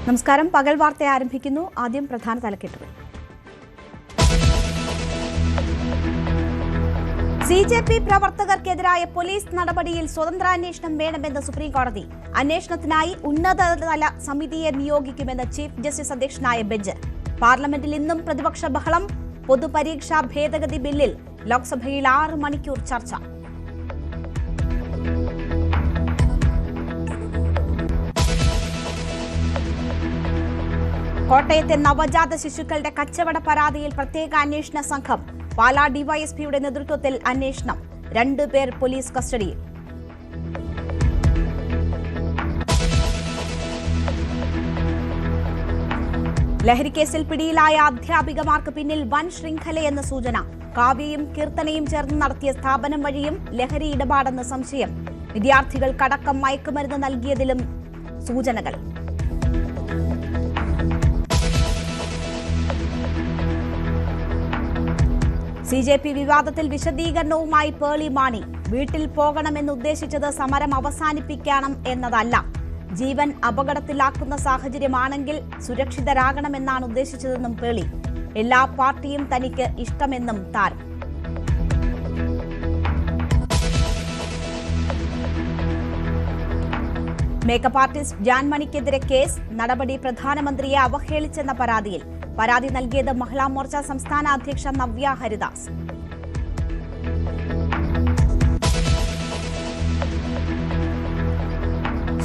നമസ്കാരം. പകൽ വാർത്ത ആരംഭിക്കുന്നു. ആദ്യം പ്രധാന തലക്കെട്ടുകൾ. CJP പ്രവർത്തകർക്കെതിരായ പോലീസ് നടപടിയിൽ സ്വതന്ത്രാന്വേഷണം വേണമെന്ന് സുപ്രീംകോടതി. അന്വേഷണത്തിനായി ഉന്നതതല സമിതിയെ നിയോഗിക്കുമെന്ന് ചീഫ് ജസ്റ്റിസ് അധ്യക്ഷനായ ബെഞ്ച്. പാർലമെന്റിൽ ഇന്നും പ്രതിപക്ഷ ബഹളം. പൊതുപരീക്ഷാ ഭേദഗതി ബില്ലിൽ ലോക്സഭയിൽ 6 മണിക്കൂർ ചർച്ച. കോട്ടയത്തെ നവജാത ശിശുക്കളുടെ കച്ചവട പരാതിയിൽ പ്രത്യേക അന്വേഷണ സംഘം. പാലാ ഡിവൈഎസ്പിയുടെ നേതൃത്വത്തിൽ അന്വേഷണം. 2 പേർ പോലീസ് കസ്റ്റഡിയിൽ. ലഹരിക്കേസിൽ പിടിയിലായ അധ്യാപികമാർക്ക് പിന്നിൽ വൻ ശൃംഖലയെന്ന സൂചന. കാവ്യയും കീർത്തനയും ചേർന്ന് നടത്തിയ സ്ഥാപനം വഴിയും ലഹരി ഇടപാടെന്ന് സംശയം. വിദ്യാർത്ഥികൾക്കടക്കം മയക്കുമരുന്ന് നൽകിയതിലും സൂചനകൾ. CJP വിവാദത്തിൽ വിശദീകരണവുമായി പേളി മാണി. വീട്ടിൽ പോകണമെന്ന് ഉദ്ദേശിച്ചത് സമരം അവസാനിപ്പിക്കണം എന്നതല്ല, ജീവൻ അപകടത്തിലാക്കുന്ന സാഹചര്യമാണെങ്കിൽ സുരക്ഷിതരാകണമെന്നാണ് ഉദ്ദേശിച്ചതെന്നും പേളി. എല്ലാ പാർട്ടിയും തനിക്ക് ഇഷ്ടമെന്നും താരം. മേക്കപ്പ് ആർട്ടിസ്റ്റ് ജാൻമണിക്കെതിരെ കേസ്. നടപടി പ്രധാനമന്ത്രിയെ അവഹേളിച്ചെന്ന പരാതിയിൽ. പരാതി നൽകിയത് മഹിളാ മോർച്ച സംസ്ഥാന അധ്യക്ഷ നവ്യ ഹരിദാസ്.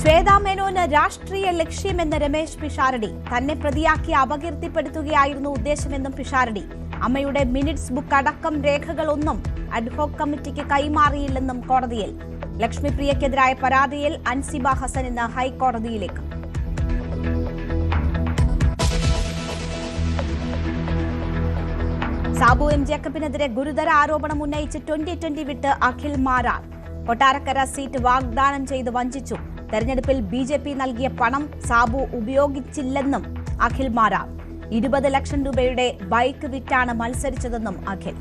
ശ്വേതാ മേനോന് രാഷ്ട്രീയ ലക്ഷ്യമെന്ന് രമേശ് പിഷാരടി. തന്നെ പ്രതിയാക്കി അപകീർത്തിപ്പെടുത്തുകയായിരുന്നു ഉദ്ദേശമെന്നും പിഷാരടി. അമ്മയുടെ മിനിറ്റ്സ് ബുക്ക് അടക്കം രേഖകളൊന്നും അഡ്ഹോക് കമ്മിറ്റിക്ക് കൈമാറിയില്ലെന്നും കോടതിയിൽ. ലക്ഷ്മിപ്രിയക്കെതിരായ പരാതിയിൽ അൻസിബ ഹസൻ ഇന്ന് ഹൈക്കോടതിയിലേക്ക്. സാബു എം ജേക്കബിനെതിരെ ഗുരുതര ആരോപണം ഉന്നയിച്ച് 2020 വിട്ട് അഖിൽ മാരാർ. കൊട്ടാരക്കര സീറ്റ് വാഗ്ദാനം ചെയ്ത് വഞ്ചിച്ചു. തെരഞ്ഞെടുപ്പിൽ BJP നൽകിയ പണം സാബു ഉപയോഗിച്ചില്ലെന്നും അഖിൽ മാരാർ. 20 ലക്ഷം രൂപയുടെ ബൈക്ക് വിറ്റാണ് മത്സരിച്ചതെന്നും അഖിൽ.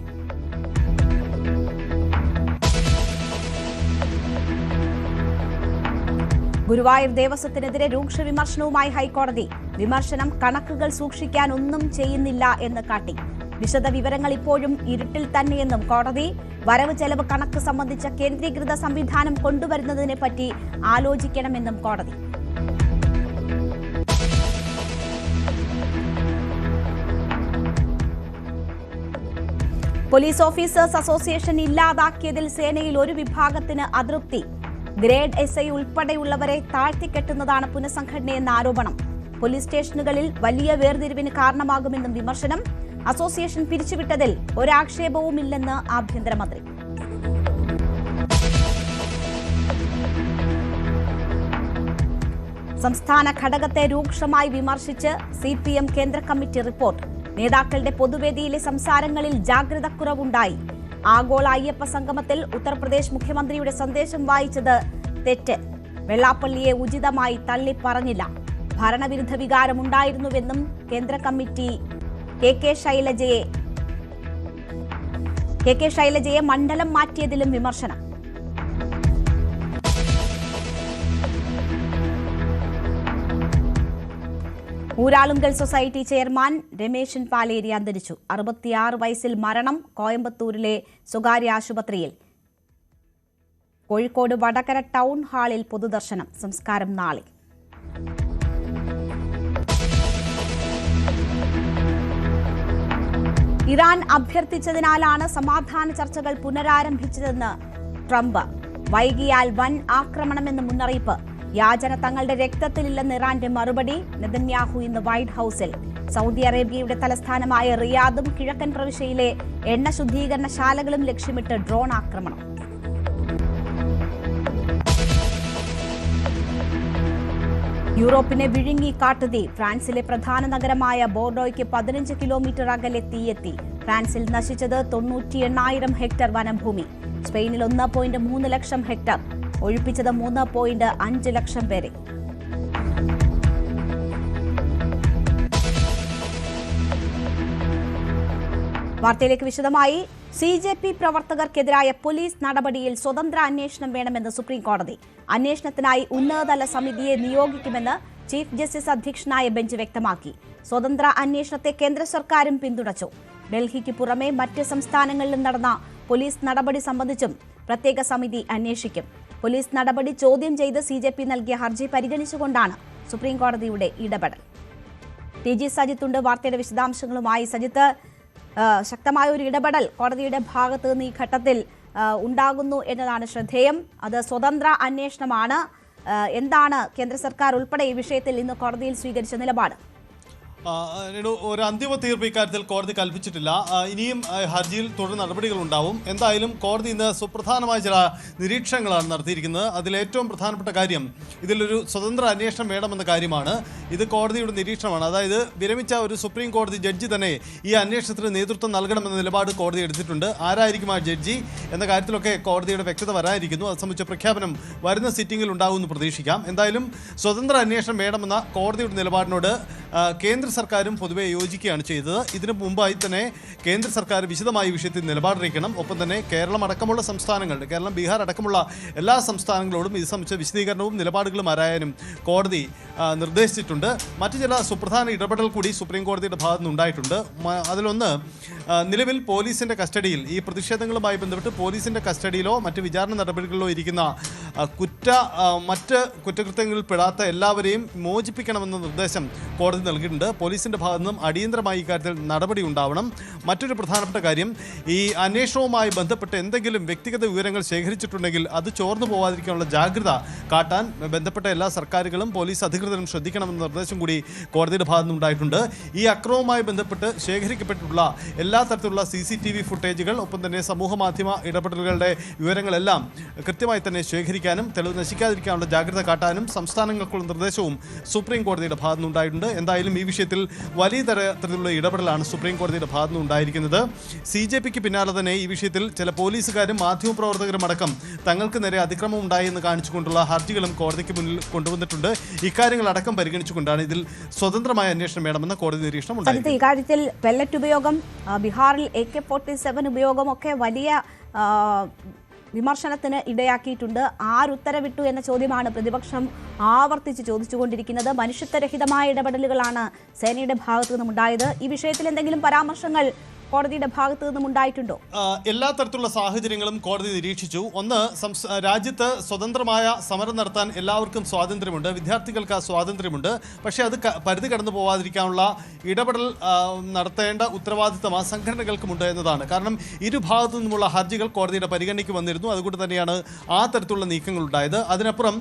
ഗുരുവായൂർ ദേവസ്വത്തിനെതിരെ രൂക്ഷ വിമർശനവുമായി ഹൈക്കോടതി. വിമർശനം കണക്കുകൾ സൂക്ഷിക്കാൻ ഒന്നും ചെയ്യുന്നില്ല എന്ന് കാട്ടി. വിശദ വിവരങ്ങൾ ഇപ്പോഴും ഇരുട്ടിൽ തന്നെയെന്നും കോടതി. വരവ് ചെലവ് കണക്ക് സംബന്ധിച്ച കേന്ദ്രീകൃത സംവിധാനം കൊണ്ടുവരുന്നതിനെ പറ്റി ആലോചിക്കണമെന്നും കോടതി. പോലീസ് ഓഫീസേഴ്സ് അസോസിയേഷൻ ഇല്ലാതാക്കിയതിൽ സേനയിൽ ഒരു വിഭാഗത്തിന് അതൃപ്തി. ഗ്രേഡ് SI ഉൾപ്പെടെയുള്ളവരെ താഴ്ത്തിക്കെട്ടുന്നതാണ് പുനഃസംഘടനയെന്ന ആരോപണം. പോലീസ് സ്റ്റേഷനുകളിൽ വലിയ വേർതിരിവിന് കാരണമാകുമെന്നും വിമർശനം. അസോസിയേഷൻ പിരിച്ചുവിട്ടതിൽ ഒരാക്ഷേപവുമില്ലെന്ന് ആഭ്യന്തരമന്ത്രി. സംസ്ഥാന ഘടകത്തെ രൂക്ഷമായി വിമർശിച്ച് CPM കേന്ദ്ര കമ്മിറ്റി റിപ്പോർട്ട്. നേതാക്കളുടെ പൊതുവേദിയിലെ സംസാരങ്ങളിൽ ജാഗ്രതക്കുറവുണ്ടായി. ആഗോള അയ്യപ്പ സംഗമത്തിൽ ഉത്തർപ്രദേശ് മുഖ്യമന്ത്രിയുടെ സന്ദേശം വായിച്ചത് തെറ്റ്. വെള്ളാപ്പള്ളിയെ ഉചിതമായി തള്ളിപ്പറഞ്ഞില്ല. ഭരണവിരുദ്ധ വികാരമുണ്ടായിരുന്നുവെന്നും കേന്ദ്ര കമ്മിറ്റി. KK ശൈലജയെ മണ്ഡലം മാറ്റിയതിലും വിമർശനം. ഊരാളുങ്കൽ സൊസൈറ്റി ചെയർമാൻ രമേശൻ പാലേരി അന്തരിച്ചു. 66 വയസ്സിൽ മരണം. കോയമ്പത്തൂരിലെ സ്വകാര്യ ആശുപത്രിയിൽ. കോഴിക്കോട് വടകര ടൗൺ ഹാളിൽ പൊതുദർശനം. സംസ്കാരം നാളെ. ഇറാൻ അഭ്യർത്ഥിച്ചതിനാലാണ് സമാധാന ചർച്ചകൾ പുനരാരംഭിച്ചതെന്ന് ട്രംപ്. വൈകിയാൽ വൻ ആക്രമണമെന്ന് മുന്നറിയിപ്പ്. യാചന തങ്ങളുടെ രക്തത്തിലില്ലെന്ന് ഇറാന്റെ മറുപടി. നെതന്യാഹു ഇന്ന് വൈറ്റ് ഹൌസിൽ. സൗദി അറേബ്യയുടെ തലസ്ഥാനമായ റിയാദും കിഴക്കൻ പ്രവിശ്യയിലെ എണ്ണ ശുദ്ധീകരണശാലകളും ലക്ഷ്യമിട്ട് ഡ്രോൺ ആക്രമണം. യൂറോപ്പിനെ വിഴുങ്ങി കാട്ടുതീ. ഫ്രാൻസിലെ പ്രധാന നഗരമായ ബോർഡോയ്ക്ക് 15 കിലോമീറ്റർ അകലെ തീയെത്തി. ഫ്രാൻസിൽ നശിച്ചത് 98,000 ഹെക്ടർ വനഭൂമി. സ്പെയിനിൽ 1.3 ലക്ഷം ഹെക്ടർ. ഒഴിപ്പിച്ചത് 3.5 ലക്ഷം പേരെ. വാർത്തയിലേക്ക് വിശദമായി. CJP പ്രവർത്തകർക്കെതിരായ പോലീസ് നടപടിയിൽ സ്വതന്ത്ര അന്വേഷണം വേണമെന്ന് സുപ്രീംകോടതി. അന്വേഷണത്തിനായി ഉന്നതതല സമിതിയെ നിയോഗിക്കുമെന്ന് ചീഫ് ജസ്റ്റിസ് അധ്യക്ഷനായ ബെഞ്ച് വ്യക്തമാക്കി. സ്വതന്ത്ര അന്വേഷണത്തെ കേന്ദ്ര സർക്കാരും പിന്തുണച്ചു. ഡൽഹിക്ക് പുറമെ മറ്റ് സംസ്ഥാനങ്ങളിലും നടന്ന പോലീസ് നടപടി സംബന്ധിച്ചും പ്രത്യേക സമിതി അന്വേഷിക്കും. പോലീസ് നടപടി ചോദ്യം ചെയ്ത് CJP നൽകിയ ഹർജി പരിഗണിച്ചുകൊണ്ടാണ് സുപ്രീംകോടതിയുടെ ഇടപെടൽ. TG സജിത്ത് ഉണ്ട് വാർത്തയുടെ വിശദാംശങ്ങളുമായി. സജിത്ത്, ശക്തമായ ഒരു ഇടപെടൽ കോടതിയുടെ ഭാഗത്ത് നിന്ന് ഈ ഘട്ടത്തിൽ ഉണ്ടാകുന്നു എന്നതാണ് ശ്രദ്ധേയം. അത് സ്വതന്ത്ര അന്വേഷണമാണ്. എന്താണ് കേന്ദ്ര സർക്കാർ ഉൾപ്പെടെ ഈ വിഷയത്തിൽ ഇന്ന് കോടതിയിൽ സ്വീകരിച്ച നിലപാട്? ഒരു അന്തിമ തീർപ്പ് ഇക്കാര്യത്തിൽ കോടതി കൽപ്പിച്ചിട്ടില്ല. ഇനിയും ഹർജിയിൽ തുടർ നടപടികൾ ഉണ്ടാവും. എന്തായാലും കോടതി ഇന്ന് സുപ്രധാനമായ ചില നിരീക്ഷണങ്ങളാണ് നടത്തിയിരിക്കുന്നത്. അതിൽ ഏറ്റവും പ്രധാനപ്പെട്ട കാര്യം ഇതിലൊരു സ്വതന്ത്ര അന്വേഷണം വേണമെന്ന കാര്യമാണ്. ഇത് കോടതിയുടെ നിരീക്ഷണമാണ്. അതായത് വിരമിച്ച ഒരു സുപ്രീം കോടതി ജഡ്ജി തന്നെ ഈ അന്വേഷണത്തിന് നേതൃത്വം നൽകണമെന്ന നിലപാട് കോടതി എടുത്തിട്ടുണ്ട്. ആരായിരിക്കും ആ ജഡ്ജി എന്ന കാര്യത്തിലൊക്കെ കോടതിയുടെ വ്യക്തത വരാനിരിക്കുന്നു. അത് സംബന്ധിച്ച പ്രഖ്യാപനം വരുന്ന സിറ്റിംഗിൽ ഉണ്ടാകുമെന്ന് പ്രതീക്ഷിക്കാം. എന്തായാലും സ്വതന്ത്ര അന്വേഷണം വേണമെന്ന കോടതിയുടെ നിലപാടിനോട് കേന്ദ്ര സർക്കാരും പൊതുവെ യോജിക്കുകയാണ് ചെയ്തത്. ഇതിനു മുമ്പായി തന്നെ കേന്ദ്ര സർക്കാർ വിശദമായ വിഷയത്തിൽ നിലപാടറിയിക്കണം. ഒപ്പം തന്നെ കേരളം അടക്കമുള്ള സംസ്ഥാനങ്ങൾ, കേരളം, ബീഹാർ അടക്കമുള്ള എല്ലാ സംസ്ഥാനങ്ങളോടും ഇത് സംബന്ധിച്ച വിശദീകരണവും നിലപാടുകളും ആരായാനും കോടതി നിർദ്ദേശിച്ചിട്ടുണ്ട്. മറ്റു ചില സുപ്രധാന ഇടപെടൽ കൂടി സുപ്രീം കോടതിയുടെ ഭാഗത്തു നിന്നുണ്ടായിട്ടുണ്ട്. അതിലൊന്ന്, നിലവിൽ പോലീസിന്റെ കസ്റ്റഡിയിൽ ഈ പ്രതിഷേധങ്ങളുമായി ബന്ധപ്പെട്ട് പോലീസിന്റെ കസ്റ്റഡിയിലോ മറ്റ് വിചാരണ നടപടികളിലോ ഇരിക്കുന്ന മറ്റ് കുറ്റകൃത്യങ്ങളിൽ പെടാത്ത എല്ലാവരെയും മോചിപ്പിക്കണമെന്ന നിർദ്ദേശം കോടതി നൽകിയിട്ടുണ്ട്. പോലീസിന്റെ ഭാഗത്തു നിന്നും അടിയന്തരമായി ഇക്കാര്യത്തിൽ നടപടി ഉണ്ടാവണം. മറ്റൊരു പ്രധാനപ്പെട്ട കാര്യം, ഈ അന്വേഷണവുമായി ബന്ധപ്പെട്ട് എന്തെങ്കിലും വ്യക്തിഗത വിവരങ്ങൾ ശേഖരിച്ചിട്ടുണ്ടെങ്കിൽ അത് ചോർന്നു പോകാതിരിക്കാനുള്ള ജാഗ്രത കാട്ടാൻ ബന്ധപ്പെട്ട എല്ലാ സർക്കാരുകളും പോലീസ് അധികൃതരും ശ്രദ്ധിക്കണമെന്ന നിർദ്ദേശം കൂടി കോടതിയുടെ ഭാഗത്തു നിന്നുണ്ടായിട്ടുണ്ട്. ഈ അക്രമവുമായി ബന്ധപ്പെട്ട് ശേഖരിക്കപ്പെട്ടിട്ടുള്ള എല്ലാ തരത്തിലുള്ള CCTV ഫുട്ടേജുകൾ, ഒപ്പം തന്നെ സമൂഹ മാധ്യമ ഇടപെടലുകളുടെ വിവരങ്ങളെല്ലാം കൃത്യമായി തന്നെ ശേഖരിക്കാനും തെളിവ് നശിക്കാതിരിക്കാനുള്ള ജാഗ്രത കാട്ടാനും സംസ്ഥാനങ്ങൾക്കുള്ള നിർദ്ദേശവും സുപ്രീം കോടതിയുടെ ഭാഗത്തു നിന്നുണ്ടായിട്ടുണ്ട്. എന്തായാലും ഈ വിഷയത്തിൽ വലിയ തരത്തിലുള്ള ഇടപെടലാണ് സുപ്രീം കോടതിയുടെ ഭാഗത്തു നിന്നുണ്ടായിരിക്കുന്നത്. CJPക്ക് പിന്നാലെ തന്നെ ഈ വിഷയത്തിൽ ചില പോലീസുകാരും മാധ്യമപ്രവർത്തകരും അടക്കം തങ്ങൾക്ക് നേരെ അതിക്രമം ഉണ്ടായെന്ന് കാണിച്ചുകൊണ്ടുള്ള ഹർജികളും കോടതിക്ക് മുന്നിൽ കൊണ്ടുവന്നിട്ടുണ്ട്. ഇക്കാര്യങ്ങളടക്കം പരിഗണിച്ചുകൊണ്ടാണ് ഇതിൽ സ്വതന്ത്രമായ അന്വേഷണം വേണമെന്ന കോടതി നിരീക്ഷണം ഉണ്ടായത്. ഇക്കാര്യത്തിൽ പെല്ലറ്റ് ഉപയോഗം, ബീഹാറിൽ AK-47 ഉപയോഗമൊക്കെ വലിയ വിമർശനത്തിന് ഇടയാക്കിയിട്ടുണ്ട്. ആരുത്തരവിട്ടു എന്ന ചോദ്യമാണ് പ്രതിപക്ഷം ആവർത്തിച്ച് ചോദിച്ചുകൊണ്ടിരിക്കുന്നത്. മനുഷ്യത്വരഹിതമായ ഇടപെടലുകളാണ് സേനയുടെ ഭാഗത്തു നിന്നും ഉണ്ടായത്. ഈ വിഷയത്തിൽ എന്തെങ്കിലും പരാമർശങ്ങൾ കോടതിയുടെ ഭാഗത്തു നിന്നും ഉണ്ടായിട്ടുണ്ടോ? എല്ലാ തരത്തിലുള്ള സാഹചര്യങ്ങളും കോടതി നിരീക്ഷിച്ചു. ഒന്ന്, രാജ്യത്ത് സ്വതന്ത്രമായ സമരം നടത്താൻ എല്ലാവർക്കും സ്വാതന്ത്ര്യമുണ്ട്, വിദ്യാർത്ഥികൾക്ക് ആ സ്വാതന്ത്ര്യമുണ്ട്. പക്ഷേ അത് പരിധി കടന്നു പോവാതിരിക്കാനുള്ള ഇടപെടൽ നടത്തേണ്ട ഉത്തരവാദിത്തം ആ സംഘടനകൾക്കുമുണ്ട് എന്നതാണ്. കാരണം ഇരുഭാഗത്തു നിന്നുമുള്ള ഹർജികൾ കോടതിയുടെ പരിഗണനയ്ക്ക് വന്നിരുന്നു. അതുകൊണ്ട് തന്നെയാണ് ആ തരത്തിലുള്ള നീക്കങ്ങൾ ഉണ്ടായത്. അതിനപ്പുറം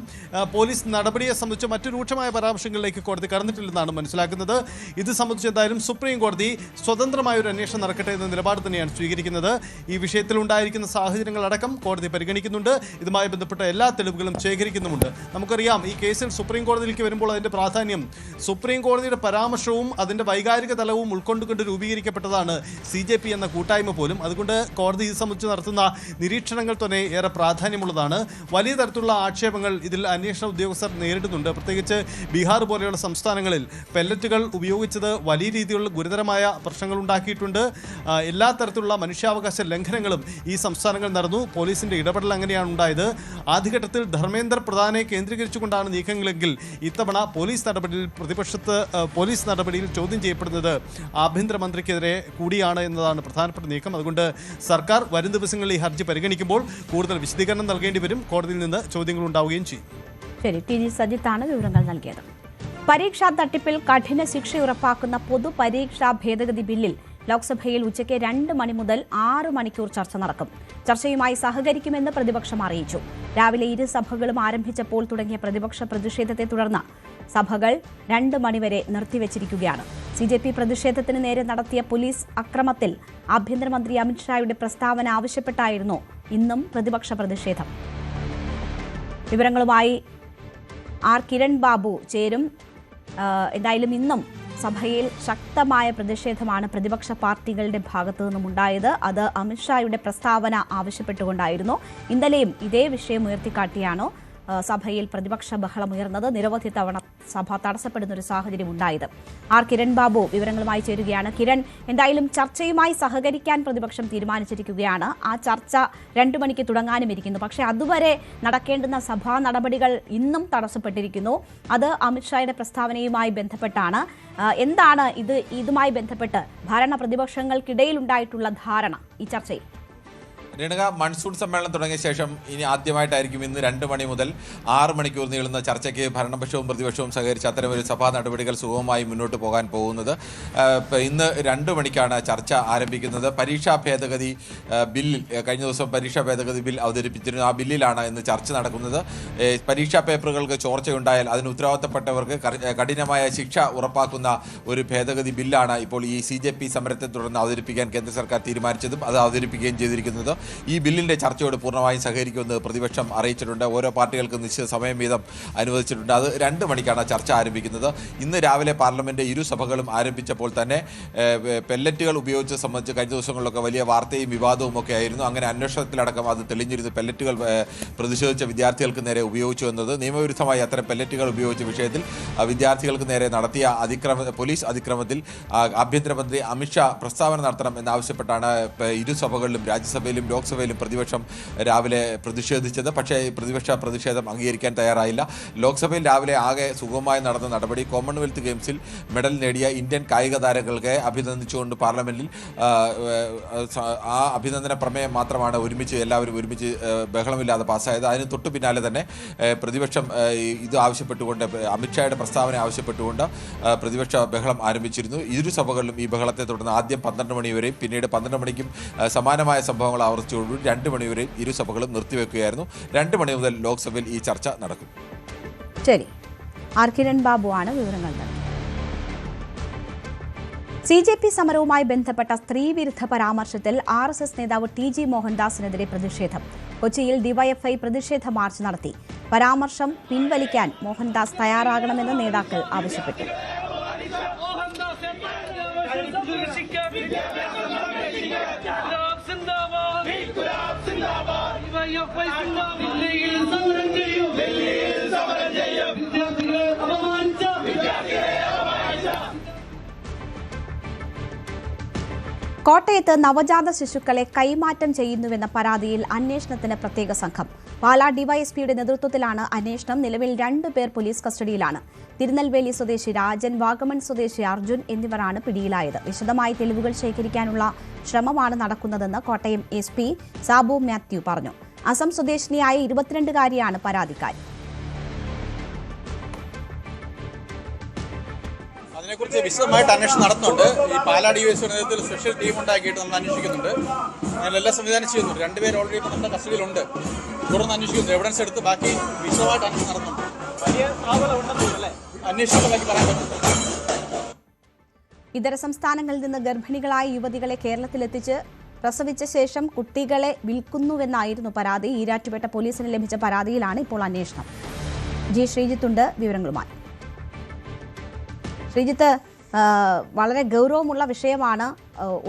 പോലീസ് നടപടിയെ സംബന്ധിച്ച് മറ്റു രൂക്ഷമായ പരാമർശങ്ങളിലേക്ക് കോടതി കടന്നിട്ടില്ലെന്നാണ് മനസ്സിലാക്കുന്നത്. ഇത് സംബന്ധിച്ച് എന്തായാലും സുപ്രീം കോടതി സ്വതന്ത്രമായ ഒരു അന്വേഷണം നടക്കട്ടെ എന്ന നിലപാട് തന്നെയാണ് സ്വീകരിക്കുന്നത്. ഈ വിഷയത്തിൽ ഉണ്ടായിരിക്കുന്ന സാഹചര്യങ്ങളടക്കം കോടതി പരിഗണിക്കുന്നുണ്ട്. ഇതുമായി ബന്ധപ്പെട്ട എല്ലാ തെളിവുകളും ശേഖരിക്കുന്നുമുണ്ട്. നമുക്കറിയാം, ഈ കേസിൽ സുപ്രീം കോടതിയിലേക്ക് വരുമ്പോൾ അതിൻ്റെ പ്രാധാന്യം സുപ്രീം കോടതിയുടെ പരാമർശവും അതിൻ്റെ വൈകാരിക തലവും ഉൾക്കൊണ്ടുകൊണ്ട് രൂപീകരിക്കപ്പെട്ടതാണ് CJP എന്ന കൂട്ടായ്മ പോലും. അതുകൊണ്ട് കോടതി ഇത് സംബന്ധിച്ച് നടത്തുന്ന നിരീക്ഷണങ്ങൾ തന്നെ ഏറെ പ്രാധാന്യമുള്ളതാണ്. വലിയ തരത്തിലുള്ള ആക്ഷേപങ്ങൾ ഇതിൽ അന്വേഷണ ഉദ്യോഗസ്ഥർ നേരിടുന്നുണ്ട്. പ്രത്യേകിച്ച് ബീഹാർ പോലെയുള്ള സംസ്ഥാനങ്ങളിൽ പെല്ലറ്റുകൾ ഉപയോഗിച്ചത് വലിയ രീതിയിലുള്ള ഗുരുതരമായ പ്രശ്നങ്ങൾ ഉണ്ടാക്കിയിട്ടുണ്ട്. എല്ലാ തരത്തിലുള്ള മനുഷ്യാവകാശ ലംഘനങ്ങളും ഈ സംസ്ഥാനങ്ങൾ നടന്നു. പോലീസിന്റെ ഇടപെടൽ അങ്ങനെയാണ് ഉണ്ടായത്. ആദ്യഘട്ടത്തിൽ ധർമ്മേന്ദ്ര പ്രധാനെ കേന്ദ്രീകരിച്ചുകൊണ്ടാണ് നീക്കങ്ങളെങ്കിൽ ഇത്തവണ പോലീസ് നടപടിയിൽ ചോദ്യം ചെയ്യപ്പെടുന്നത് ആഭ്യന്തരമന്ത്രിക്കെതിരെ കൂടിയാണ് എന്നതാണ് പ്രധാനപ്പെട്ട നീക്കം. അതുകൊണ്ട് സർക്കാർ വരും ദിവസങ്ങളിൽ ഈ ഹർജി പരിഗണിക്കുമ്പോൾ കൂടുതൽ വിശദീകരണം നൽകേണ്ടി വരും. കോടതിയിൽ നിന്ന് ചോദ്യങ്ങൾ ഉണ്ടാവുകയും ചെയ്യും. ശരി, TG സജിത്താണ് വിവരങ്ങൾ നൽകിയത്. പരീക്ഷാ തട്ടിപ്പിൽ കഠിന ശിക്ഷ ഉറപ്പാക്കുന്ന പൊതുപരീക്ഷാ ഭേദഗതി ബില്ലിൽ ലോക്സഭയിൽ ഉച്ചയ്ക്ക് 2 മണി മുതൽ 6 മണിക്കൂർ ചർച്ച നടക്കും. ചർച്ചയുമായി സഹകരിക്കുമെന്ന് പ്രതിപക്ഷം അറിയിച്ചു. രാവിലെ ഇരു സഭകളും ആരംഭിച്ചപ്പോൾ തുടങ്ങിയ പ്രതിപക്ഷ പ്രതിഷേധത്തെ തുടർന്ന് സഭകൾ 2 മണിവരെ നിർത്തിവച്ചിരിക്കുകയാണ്. CJP പ്രതിഷേധത്തിന് നേരെ നടത്തിയ പോലീസ് അക്രമത്തിൽ ആഭ്യന്തരമന്ത്രി അമിത്ഷായുടെ പ്രസ്താവന ആവശ്യപ്പെട്ടായിരുന്നു ഇന്നും പ്രതിപക്ഷ പ്രതിഷേധം. വിവരങ്ങളുമായി കിരൺ ബാബു ചേരും. എന്തായാലും ഇന്നും സഭയിൽ ശക്തമായ പ്രതിഷേധമാണ് പ്രതിപക്ഷ പാർട്ടികളുടെ ഭാഗത്തു നിന്നും ഉണ്ടായത്. അത് അമിത്ഷായുടെ പ്രസ്താവന ആവശ്യപ്പെട്ടുകൊണ്ടായിരുന്നു. ഇന്നലെയും ഇതേ വിഷയം ഉയർത്തിക്കാട്ടിയാണ് സഭയിൽ പ്രതിപക്ഷ ബഹളമുയർന്നത്. നിരവധി തവണ സഭ തടസ്സപ്പെടുന്ന ഒരു സാഹചര്യം ഉണ്ടായത്. ആർ കിരൺ ബാബു വിവരങ്ങളുമായി ചേരുകയാണ്. കിരൺ, എന്തായാലും ചർച്ചയുമായി സഹകരിക്കാൻ പ്രതിപക്ഷം തീരുമാനിച്ചിരിക്കുകയാണ്. ആ ചർച്ച 2 മണിക്ക് തുടങ്ങാനും ഇരിക്കുന്നു. പക്ഷേ അതുവരെ നടക്കേണ്ടുന്ന സഭാ നടപടികൾ ഇന്നും തടസ്സപ്പെട്ടിരിക്കുന്നു. അത് അമിത്ഷായുടെ പ്രസ്താവനയുമായി ബന്ധപ്പെട്ടാണ്. എന്താണ് ഇതുമായി ബന്ധപ്പെട്ട് ഭരണ പ്രതിപക്ഷങ്ങൾക്കിടയിൽ ഉണ്ടായിട്ടുള്ള ധാരണ ഈ ചർച്ചയിൽ? രേണുക, മൺസൂൺ സമ്മേളനം തുടങ്ങിയ ശേഷം ഇനി ആദ്യമായിട്ടായിരിക്കും ഇന്ന് 2 മണി മുതൽ 6 മണിക്കൂർ നീളുന്ന ചർച്ചയ്ക്ക് ഭരണപക്ഷവും പ്രതിപക്ഷവും സഹകരിച്ച് അത്തരമൊരു സഭാ നടപടികൾ സുഗമമായി മുന്നോട്ട് പോകാൻ പോകുന്നത്. ഇന്ന് 2 മണിക്കാണ് ചർച്ച ആരംഭിക്കുന്നത്. പരീക്ഷാ ഭേദഗതി ബില്ലിൽ കഴിഞ്ഞ ദിവസം പരീക്ഷാ ഭേദഗതി ബിൽ അവതരിപ്പിച്ചിരുന്നു. ആ ബില്ലിലാണ് ഇന്ന് ചർച്ച നടക്കുന്നത്. പരീക്ഷാ പേപ്പറുകൾക്ക് ചോർച്ചയുണ്ടായാൽ അതിന് ഉത്തരവാദിത്തപ്പെട്ടവർക്ക് കഠിനമായ ശിക്ഷ ഉറപ്പാക്കുന്ന ഒരു ഭേദഗതി ബില്ലാണ് ഇപ്പോൾ ഈ CJP സമരത്തെ തുടർന്ന് അവതരിപ്പിക്കാൻ കേന്ദ്ര സർക്കാർ തീരുമാനിച്ചതും അത് അവതരിപ്പിക്കുകയും ചെയ്തിരിക്കുന്നത്. ഈ ബില്ലിന്റെ ചർച്ചയോട് പൂർണ്ണമായും സഹകരിക്കുമെന്ന് പ്രതിപക്ഷം അറിയിച്ചിട്ടുണ്ട്. ഓരോ പാർട്ടികൾക്കും നിശ്ചിത സമയം വീതം അനുവദിച്ചിട്ടുണ്ട്. അത് 2 മണിക്കാണ് ചർച്ച ആരംഭിക്കുന്നത്. ഇന്ന് രാവിലെ പാർലമെന്റ് ഇരുസഭകളും ആരംഭിച്ചപ്പോൾ തന്നെ പെല്ലറ്റുകൾ ഉപയോഗിച്ച് സംബന്ധിച്ച് കഴിഞ്ഞ ദിവസങ്ങളിലൊക്കെ വലിയ വാർത്തയും വിവാദവും ഒക്കെ ആയിരുന്നു. അങ്ങനെ അന്വേഷണത്തിലടക്കം അത് തെളിഞ്ഞിരുന്നു. പെല്ലറ്റുകൾ പ്രതിഷേധിച്ച വിദ്യാർത്ഥികൾക്ക് നേരെ ഉപയോഗിച്ചു എന്നത് നിയമവിരുദ്ധമായി അത്തരം പെല്ലറ്റുകൾ ഉപയോഗിച്ച വിഷയത്തിൽ വിദ്യാർത്ഥികൾക്ക് നേരെ നടത്തിയ പോലീസ് അതിക്രമത്തിൽ ആഭ്യന്തരമന്ത്രി അമിത്ഷാ പ്രസ്താവന നടത്തണം എന്നാവശ്യപ്പെട്ടാണ് ഇരുസഭകളിലും രാജ്യസഭയിലും ലോക്സഭയിലും പ്രതിപക്ഷം രാവിലെ പ്രതിഷേധിച്ചത്. പക്ഷേ പ്രതിപക്ഷ പ്രതിഷേധം അംഗീകരിക്കാൻ തയ്യാറായില്ല. ലോക്സഭയിൽ രാവിലെ ആകെ സുഗമമായി നടന്ന നടപടി കോമൺവെൽത്ത് ഗെയിംസിൽ മെഡൽ നേടിയ ഇന്ത്യൻ കായിക താരങ്ങൾക്ക് അഭിനന്ദിച്ചുകൊണ്ട് പാർലമെന്റിൽ ആ അഭിനന്ദന പ്രമേയം മാത്രമാണ് എല്ലാവരും ഒരുമിച്ച് ബഹളമില്ലാതെ പാസ്സായത്. അതിന് തൊട്ടു പിന്നാലെ തന്നെ പ്രതിപക്ഷം ഇത് ആവശ്യപ്പെട്ടുകൊണ്ട് അമിത്ഷായുടെ പ്രസ്താവന ആവശ്യപ്പെട്ടുകൊണ്ട് പ്രതിപക്ഷ ബഹളം ആരംഭിച്ചിരുന്നു. ഇരു സഭകളിലും ഈ ബഹളത്തെ തുടർന്ന് ആദ്യം 12 മണി വരെയും പിന്നീട് 12 മണിക്കും സമാനമായ സംഭവങ്ങൾ ആവർത്തിച്ചോടുകൂടി 2 മണി വരെയും ഇരുസഭകളും നിർത്തിവെക്കുകയായിരുന്നു. 2 മണി മുതൽ ലോക്സഭയിൽ ഈ ചർച്ച നടക്കും. ശരി, ആർ കിരൺ ബാബു ആണ് വിവരങ്ങൾ നൽകുന്നത്. CJP സമരവുമായി ബന്ധപ്പെട്ട സ്ത്രീവിരുദ്ധ പരാമർശത്തിൽ RSS നേതാവ് TG മോഹൻദാസിനെതിരെ പ്രതിഷേധം. കൊച്ചിയിൽ DYFI പ്രതിഷേധ മാർച്ച് നടത്തി. പരാമർശം പിൻവലിക്കാൻ മോഹൻദാസ് തയ്യാറാകണമെന്ന് നേതാക്കൾ ആവശ്യപ്പെട്ടു. കോട്ടയത്ത് നവജാത ശിശുക്കളെ കൈമാറ്റം ചെയ്യുന്നുവെന്ന പരാതിയിൽ അന്വേഷണത്തിന് പ്രത്യേക സംഘം. പാലാ ഡിവൈഎസ്പിയുടെ നേതൃത്വത്തിലാണ് അന്വേഷണം. നിലവിൽ 2 പേർ പോലീസ് കസ്റ്റഡിയിലാണ്. തിരുനെൽവേലി സ്വദേശി രാജൻ, വാഗമൺ സ്വദേശി അർജുൻ എന്നിവരാണ് പിടിയിലായത്. വിശദമായി തെളിവുകൾ ശേഖരിക്കാനുള്ള ശ്രമമാണ് നടക്കുന്നതെന്ന് കോട്ടയം SP സാബു മാത്യു പറഞ്ഞു. അസം സ്വദേശിനിയായ 22-കാരിയാണ് പരാതിക്കാരി. അതിനെക്കുറിച്ച് വിശദമായിട്ട് അന്വേഷണം നടത്തുന്നുണ്ട്. ഈ പാലാ DYSP നേതൃത്വത്തിൽ സ്പെഷ്യൽ ടീം ഉണ്ടാക്കിയിട്ട് നമ്മൾ അന്വേഷിക്കുന്നുണ്ട്. അതിനെല്ലാം സംവിധാനം ചെയ്യുന്നുണ്ട്. 2 പേര് ഓൾറെഡി ഇപ്പോൾ നമ്മുടെ കസ്റ്റഡിയിലുണ്ട്. തുടർന്ന് അന്വേഷിക്കുന്നു. എവിഡൻസ് എടുത്ത് ബാക്കി വിശദമായിട്ട് അന്വേഷണം നടത്തുന്നുണ്ട്. വലിയ ആളുകളുണ്ടെന്നല്ലേ അന്വേഷണത്തിലേക്ക് പറയാൻ പറ്റുന്നത്. ഇതര സംസ്ഥാനങ്ങളിൽ നിന്ന് ഗർഭിണികളായ യുവതികളെ കേരളത്തിലെത്തിച്ച് പ്രസവിച്ച ശേഷം കുട്ടികളെ വിൽക്കുന്നുവെന്നായിരുന്നു പരാതി. ഈരാറ്റുപേട്ട പോലീസിന് ലഭിച്ച പരാതിയിലാണ് ഇപ്പോൾ അന്വേഷണം. ശ്രീജിത്തുണ്ട് വിവരങ്ങളുമായി. ശ്രീജിത്ത്, വളരെ ഗൗരവമുള്ള വിഷയമാണ്.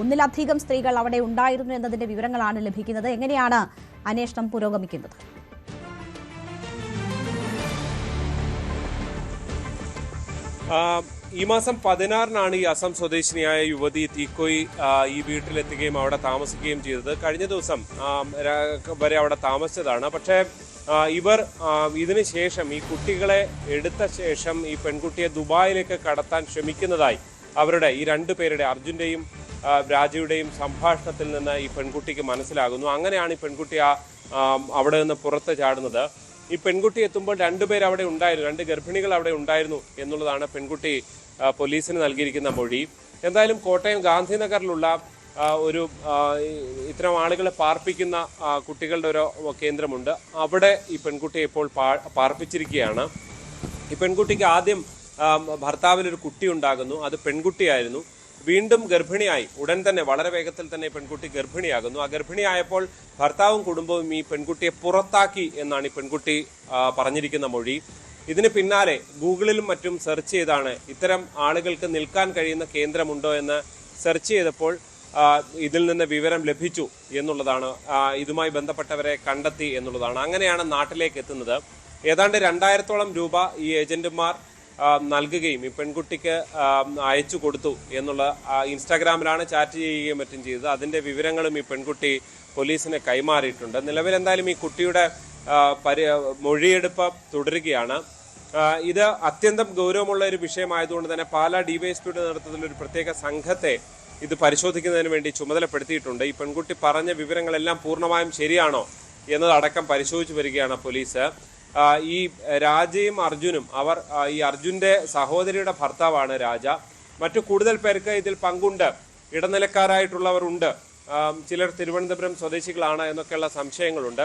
ഒന്നിലധികം സ്ത്രീകൾ അവിടെ ഉണ്ടായിരുന്നു എന്നതിന്റെ വിവരങ്ങളാണ് ലഭിക്കുന്നത്. എങ്ങനെയാണ് അന്വേഷണം പുരോഗമിക്കുന്നത്? ഈ മാസം 16-നാണ് ഈ അസം സ്വദേശിനിയായ യുവതി തീക്കോയി ഈ വീട്ടിലെത്തുകയും അവിടെ താമസിക്കുകയും ചെയ്തത്. കഴിഞ്ഞ ദിവസം വരെ അവിടെ താമസിച്ചതാണ്. പക്ഷേ ഇവർ ഇതിന് ശേഷം ഈ കുട്ടികളെ എടുത്ത ശേഷം ഈ പെൺകുട്ടിയെ ദുബായിലേക്ക് കടത്താൻ ശ്രമിക്കുന്നതായി അവരുടെ ഈ 2 പേരുടെ അർജുൻ്റെയും രാജയുടെയും സംഭാഷണത്തിൽ നിന്ന് ഈ പെൺകുട്ടിക്ക് മനസ്സിലാകുന്നു. അങ്ങനെയാണ് ഈ പെൺകുട്ടി അവിടെ നിന്ന് പുറത്ത് ചാടുന്നത്. ഈ പെൺകുട്ടി എത്തുമ്പോൾ 2 പേർ അവിടെ ഉണ്ടായിരുന്നു, 2 ഗർഭിണികൾ അവിടെ ഉണ്ടായിരുന്നു എന്നുള്ളതാണ് പെൺകുട്ടി പോലീസിന് നൽകിയിരിക്കുന്ന മൊഴി. എന്തായാലും കോട്ടയം ഗാന്ധിനഗറിലുള്ള ഒരു ഇത്തരം ആളുകളെ പാർപ്പിക്കുന്ന കുട്ടികളുടെ ഒരു കേന്ദ്രമുണ്ട്. അവിടെ ഈ പെൺകുട്ടിയെ ഇപ്പോൾ പാർപ്പിച്ചിരിക്കുകയാണ്. ഈ പെൺകുട്ടിക്ക് ആദ്യം ഭർത്താവിനൊരു കുട്ടി ഉണ്ടാകുന്നു. അത് പെൺകുട്ടിയായിരുന്നു. വീണ്ടും ഗർഭിണിയായി ഉടൻ തന്നെ വളരെ വേഗത്തിൽ തന്നെ പെൺകുട്ടി ഗർഭിണിയാകുന്നു. ആ ഗർഭിണിയായപ്പോൾ ഭർത്താവും കുടുംബവും ഈ പെൺകുട്ടിയെ പുറത്താക്കി എന്നാണ് ഈ പെൺകുട്ടി പറഞ്ഞിരിക്കുന്ന മൊഴി. ഇതിന് പിന്നാലെ ഗൂഗിളിലും മറ്റും സെർച്ച് ചെയ്താണ് ഇത്തരം ആളുകൾക്ക് നിൽക്കാൻ കഴിയുന്ന കേന്ദ്രമുണ്ടോ എന്ന് സെർച്ച് ചെയ്തപ്പോൾ ഇതിൽ നിന്ന് വിവരം ലഭിച്ചു എന്നുള്ളതാണ്. ഇതുമായി ബന്ധപ്പെട്ടവരെ കണ്ടെത്തി എന്നുള്ളതാണ്. അങ്ങനെയാണ് നാട്ടിലേക്ക് എത്തുന്നത്. ഏതാണ്ട് 2000-ഓളം രൂപ ഈ ഏജന്റുമാർ നൽകുകയും ഈ പെൺകുട്ടിക്ക് അയച്ചു കൊടുത്തു എന്നുള്ള ഇൻസ്റ്റാഗ്രാമിലാണ് ചാറ്റ് ചെയ്യുകയും മറ്റും ചെയ്തത്. അതിൻ്റെ വിവരങ്ങളും ഈ പെൺകുട്ടി പോലീസിന് കൈമാറിയിട്ടുണ്ട്. നിലവിൽ എന്തായാലും ഈ കുട്ടിയുടെ മൊഴിയെടുപ്പ് തുടരുകയാണ്. ഇത് അത്യന്തം ഗൗരവമുള്ള ഒരു വിഷയമായതുകൊണ്ട് തന്നെ പാലാ ഡിവൈഎസ്പിയുടെ നേതൃത്വത്തിൽ ഒരു പ്രത്യേക സംഘത്തെ ഇത് പരിശോധിക്കുന്നതിന് വേണ്ടി ചുമതലപ്പെടുത്തിയിട്ടുണ്ട്. ഈ പെൺകുട്ടി പറഞ്ഞ വിവരങ്ങളെല്ലാം പൂർണ്ണമായും ശരിയാണോ എന്നതടക്കം പരിശോധിച്ചു വരികയാണ് പോലീസ്. ഈ രാജയും അർജുനും ഈ അർജുന്റെ സഹോദരിയുടെ ഭർത്താവാണ് രാജ. മറ്റു കൂടുതൽ പേർക്ക് ഇതിൽ പങ്കുണ്ട്, ഇടനിലക്കാരായിട്ടുള്ളവർ ഉണ്ട്, ചിലർ തിരുവനന്തപുരം സ്വദേശികളാണ് എന്നൊക്കെയുള്ള സംശയങ്ങളുണ്ട്.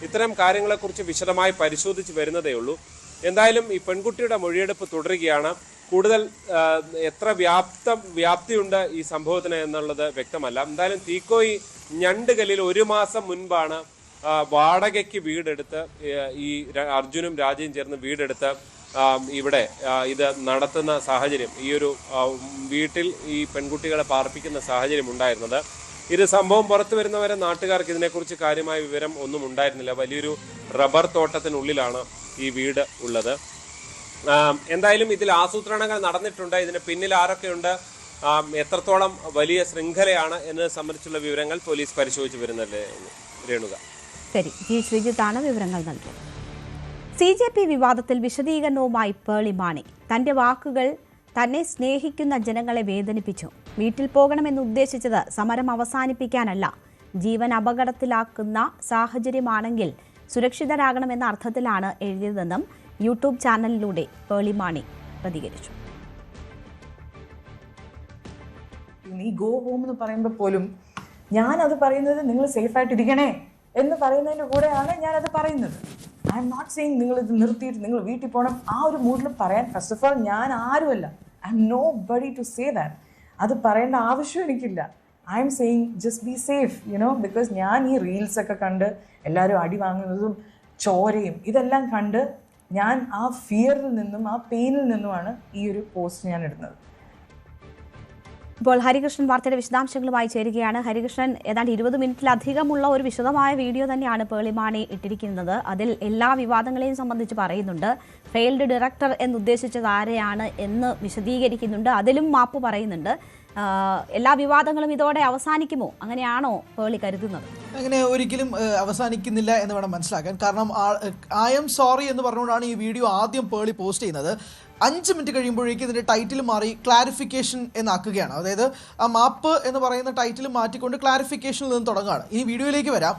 ഇത്തരം കാര്യങ്ങളെക്കുറിച്ച് വിശദമായി പരിശോധിച്ച് വരുന്നതേ ഉള്ളൂ. എന്തായാലും ഈ പെൺകുട്ടിയുടെ മൊഴിയെടുപ്പ് തുടരുകയാണ്. കൂടുതൽ എത്ര വ്യാപ്തിയുണ്ട് ഈ സംഭവത്തിന് എന്നുള്ളത് വ്യക്തമല്ല. എന്തായാലും തീക്കോയി ഞണ്ടുകല്ലിൽ 1 മാസം മുൻപാണ് വാടകയ്ക്ക് വീടെടുത്ത് ഈ അർജുനും രാജയും ചേർന്ന് വീടെടുത്ത് ഇവിടെ ഇത് നടത്തുന്ന സാഹചര്യം, ഈ ഒരു വീട്ടിൽ ഈ പെൺകുട്ടികളെ പാർപ്പിക്കുന്ന സാഹചര്യം ഉണ്ടായിരുന്നത്. ഇത് സംഭവം പുറത്തു വരുന്നവരെ നാട്ടുകാർക്ക് ഇതിനെക്കുറിച്ച് കാര്യമായ വിവരം ഒന്നും ഉണ്ടായിരുന്നില്ല. വലിയൊരു റബ്ബർ തോട്ടത്തിനുള്ളിലാണ് ഈ വീട് ഉള്ളത്. എന്തായാലും ഇതിൽ ആസൂത്രണങ്ങൾ നടന്നിട്ടുണ്ട്. ഇതിന് പിന്നിൽ ആരൊക്കെയുണ്ട്, എത്രത്തോളം വലിയ ശൃംഖലയാണ് എന്നത് സംബന്ധിച്ചുള്ള വിവരങ്ങൾ പോലീസ് പരിശോധിച്ച് വരുന്നത്. രേണുക. ശരി, ജി ശ്രീജിത്താണ് വിവരങ്ങൾ നൽകിയത്. CJP വിവാദത്തിൽ വിശദീകരണവുമായി പേളി മാണി. തന്റെ വാക്കുകൾ തന്നെ സ്നേഹിക്കുന്ന ജനങ്ങളെ വേദനിപ്പിച്ചു. വീട്ടിൽ പോകണമെന്ന് ഉദ്ദേശിച്ചത് സമരം അവസാനിപ്പിക്കാനല്ല, ജീവൻ അപകടത്തിലാക്കുന്ന സാഹചര്യമാണെങ്കിൽ സുരക്ഷിതരാകണമെന്ന അർത്ഥത്തിലാണ് എഴുതിയതെന്നും യൂട്യൂബ് ചാനലിലൂടെ പേളി മാണി പ്രതികരിച്ചു. നീ ഗോ ഹോം എന്ന് പറയുമ്പോൾ പോലും ഞാനത് പറയുന്നത് നിങ്ങൾ സേഫായിട്ടിരിക്കണേ എന്ന് പറയുന്നതിൻ്റെ കൂടെയാണ് ഞാനത് പറയുന്നത്. ഐ എം നോട്ട് സെയിങ് നിങ്ങൾ ഇത് നിർത്തിയിട്ട് നിങ്ങൾ വീട്ടിൽ പോകണം ആ ഒരു മൂഡിൽ പറയാൻ. ഫസ്റ്റ് ഓഫ് ഓൾ ഞാൻ ആരുമല്ല, I'm nobody to say that. അത് പറയേണ്ട ആവശ്യം എനിക്കില്ല. I'm saying just be safe, you know, because ഞാൻ ഈ റീൽസൊക്കെ കണ്ട് എല്ലാവരും അടി വാങ്ങുന്നതും ചോരയും ഇതെല്ലാം കണ്ട് ഞാൻ ആ ഫിയറിൽ നിന്നും ആ പെയിനിൽ നിന്നുമാണ് ഈ ഒരു പോസ്റ്റ് ഞാൻ ഇടുന്നത്. ഇപ്പോൾ ഹരികൃഷ്ണൻ വാർത്തയുടെ വിശദാംശങ്ങളുമായി ചേരുകയാണ്. ഹരികൃഷ്ണൻ, ഏതാണ്ട് 20 മിനിറ്റിലധികമുള്ള ഒരു വിശദമായ വീഡിയോ തന്നെയാണ് പേളി മാണി ഇട്ടിരിക്കുന്നത്. അതിൽ എല്ലാ വിവാദങ്ങളെയും സംബന്ധിച്ച് പറയുന്നുണ്ട്. ഫെയിൽഡ് ഡയറക്ടർ എന്നുദ്ദേശിച്ചത് ആരെയാണ് എന്ന് വിശദീകരിക്കുന്നുണ്ട്. അതിലും മാപ്പ് പറയുന്നുണ്ട്. എല്ലാ വിവാദങ്ങളും ഇതോടെ അവസാനിക്കുമോ? അങ്ങനെയാണോ പേളി കരുതുന്നത്? അങ്ങനെ ഒരിക്കലും അവസാനിക്കുന്നില്ല എന്ന് വേണം മനസ്സിലാക്കാൻ. കാരണം ഐ എം സോറി എന്ന് പറഞ്ഞുകൊണ്ടാണ് ഈ വീഡിയോ ആദ്യം പേളി പോസ്റ്റ് ചെയ്യുന്നത്. 5 മിനിറ്റ് കഴിയുമ്പോഴേക്കും ഇതിൻ്റെ ടൈറ്റിൽ മാറി ക്ലാരിഫിക്കേഷൻ എന്നാക്കുകയാണ്. അതായത് ആ മാപ്പ് എന്ന് പറയുന്ന ടൈറ്റിൽ മാറ്റിക്കൊണ്ട് ക്ലാരിഫിക്കേഷനിൽ നിന്ന് തുടങ്ങുകയാണ്. ഇനി വീഡിയോയിലേക്ക് വരാം.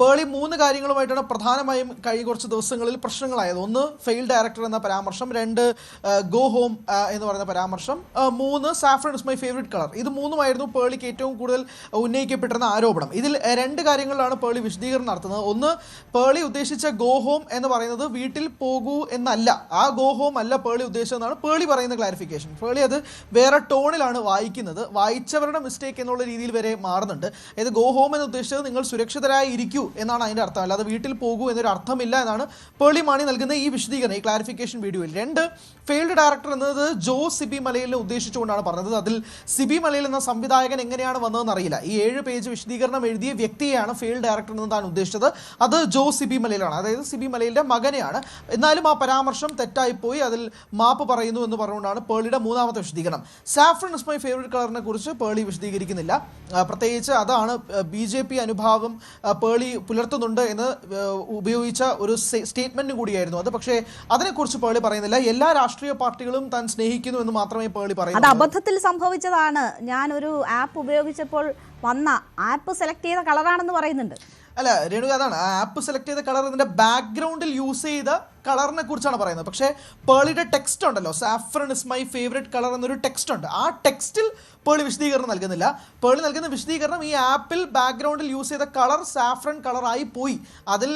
പേളി 3 കാര്യങ്ങളുമായിട്ടാണ് പ്രധാനമായും കഴിഞ്ഞ കുറച്ച് ദിവസങ്ങളിൽ പ്രശ്നങ്ങളായത്. 1, ഫെയിൽ ഡയറക്ടർ എന്ന പരാമർശം, 2, ഗോ ഹോം എന്ന് പറയുന്ന പരാമർശം, 3, saffron is my favourite colour. ഇത് 3ഉമായിരുന്നു പേളിക്ക് ഏറ്റവും കൂടുതൽ ഉന്നയിക്കപ്പെട്ടിരുന്ന ആരോപണം. ഇതിൽ 2 കാര്യങ്ങളിലാണ് പേളി വിശദീകരണം നടത്തുന്നത്. 1, പേളി ഉദ്ദേശിച്ച ഗോ ഹോം എന്ന് പറയുന്നത് വീട്ടിൽ പോകൂ എന്നല്ല, ആ ഗോ ഹോം അല്ല പേളി ഉദ്ദേശിച്ചതെന്നാണ് പേളി പറയുന്ന ക്ലാരിഫിക്കേഷൻ. പേളി അത് വേറെ ടോണിലാണ് വായിക്കുന്നത്. വായിച്ചവരുടെ മിസ്റ്റേക്ക് എന്നുള്ള രീതിയിൽ വരെ മാറുന്നുണ്ട്. അതായത് ഗോ ഹോം എന്ന് ഉദ്ദേശിച്ചത് നിങ്ങൾ സുരക്ഷിതരായി ഇരിക്കൂ എന്നാണ് അതിൻ്റെ അർത്ഥം, അല്ലാതെ വീട്ടിൽ പോകൂ എന്നൊരു അർത്ഥമില്ല എന്നാണ് പേളി മാണി നൽകുന്ന ഈ വിശദീകരണം, ഈ ക്ലാരിഫിക്കേഷൻ വീഡിയോയിൽ. 2, ഫെയിൽഡ് ഡയറക്ടർ എന്നത് ജോ സിബി മലയിലിനെ ഉദ്ദേശിച്ചുകൊണ്ടാണ് പറഞ്ഞത്. അതിൽ സിബി മലയിൽ എന്ന സംവിധായകൻ എങ്ങനെയാണ് വന്നതെന്ന് അറിയില്ല. ഈ 7 പേജ് വിശദീകരണം എഴുതിയ വ്യക്തിയെയാണ് ഫെയിൽഡ് ഡയറക്ടർ എന്ന് താൻ ഉദ്ദേശിച്ചത്. അത് ജോ സിബി മലയിലാണ്, അതായത് സിബി മലയിലെ മകനെയാണ്. എന്നാലും ആ പരാമർശം തെറ്റായിപ്പോയി, അതിൽ മാപ്പ് പറയുന്നു എന്ന് പറഞ്ഞുകൊണ്ടാണ് പേളിയുടെ 3ാമത്തെ വിശദീകരണം. സാഫ്രൺ ഇസ് മൈ ഫേവറേറ്റ് കളറിനെ കുറിച്ച് പേളി വിശദീകരിക്കുന്നില്ല. പ്രത്യേകിച്ച് അതാണ് BJP അനുഭാവം പേളി പുലർത്തുന്നുണ്ട് എന്ന് ഉപയോഗിച്ച ഒരു സ്റ്റേറ്റ്മെന്റ് കൂടിയായിരുന്നു അത്. പക്ഷേ അതിനെക്കുറിച്ച് പേളി പറയുന്നില്ല. എല്ലാ രാഷ്ട്രീയ പാർട്ടികളും താൻ സ്നേഹിക്കുന്നു എന്ന് മാത്രമേ പേളി പറയൂ. അത് അബദ്ധത്തിൽ സംഭവിച്ചതാണ്. ഞാനൊരു ആപ്പ് ഉപയോഗിച്ചപ്പോൾ വന്ന ആപ്പ് സെലക്ട് ചെയ്ത കളറാണെന്ന് പറയുന്നുണ്ട്. അല്ല രേണുക, അതാണ് ആ ആപ്പ് സെലക്ട് ചെയ്ത കളർ ഇതിൻ്റെ ബാക്ക്ഗ്രൗണ്ടിൽ യൂസ് ചെയ്ത കളറിനെ കുറിച്ചാണ് പറയുന്നത്. പക്ഷേ പേളിയുടെ ടെക്സ്റ്റ് ഉണ്ടല്ലോ, saffron is my favourite colour എന്നൊരു ടെക്സ്റ്റ് ഉണ്ട്. ആ ടെക്സ്റ്റിൽ പേളി വിശദീകരണം നൽകുന്നില്ല. പേളി നൽകുന്ന വിശദീകരണം ഈ ആപ്പിൽ ബാക്ക്ഗ്രൗണ്ടിൽ യൂസ് ചെയ്ത കളർ സാഫ്രൺ കളറായി പോയി, അതിൽ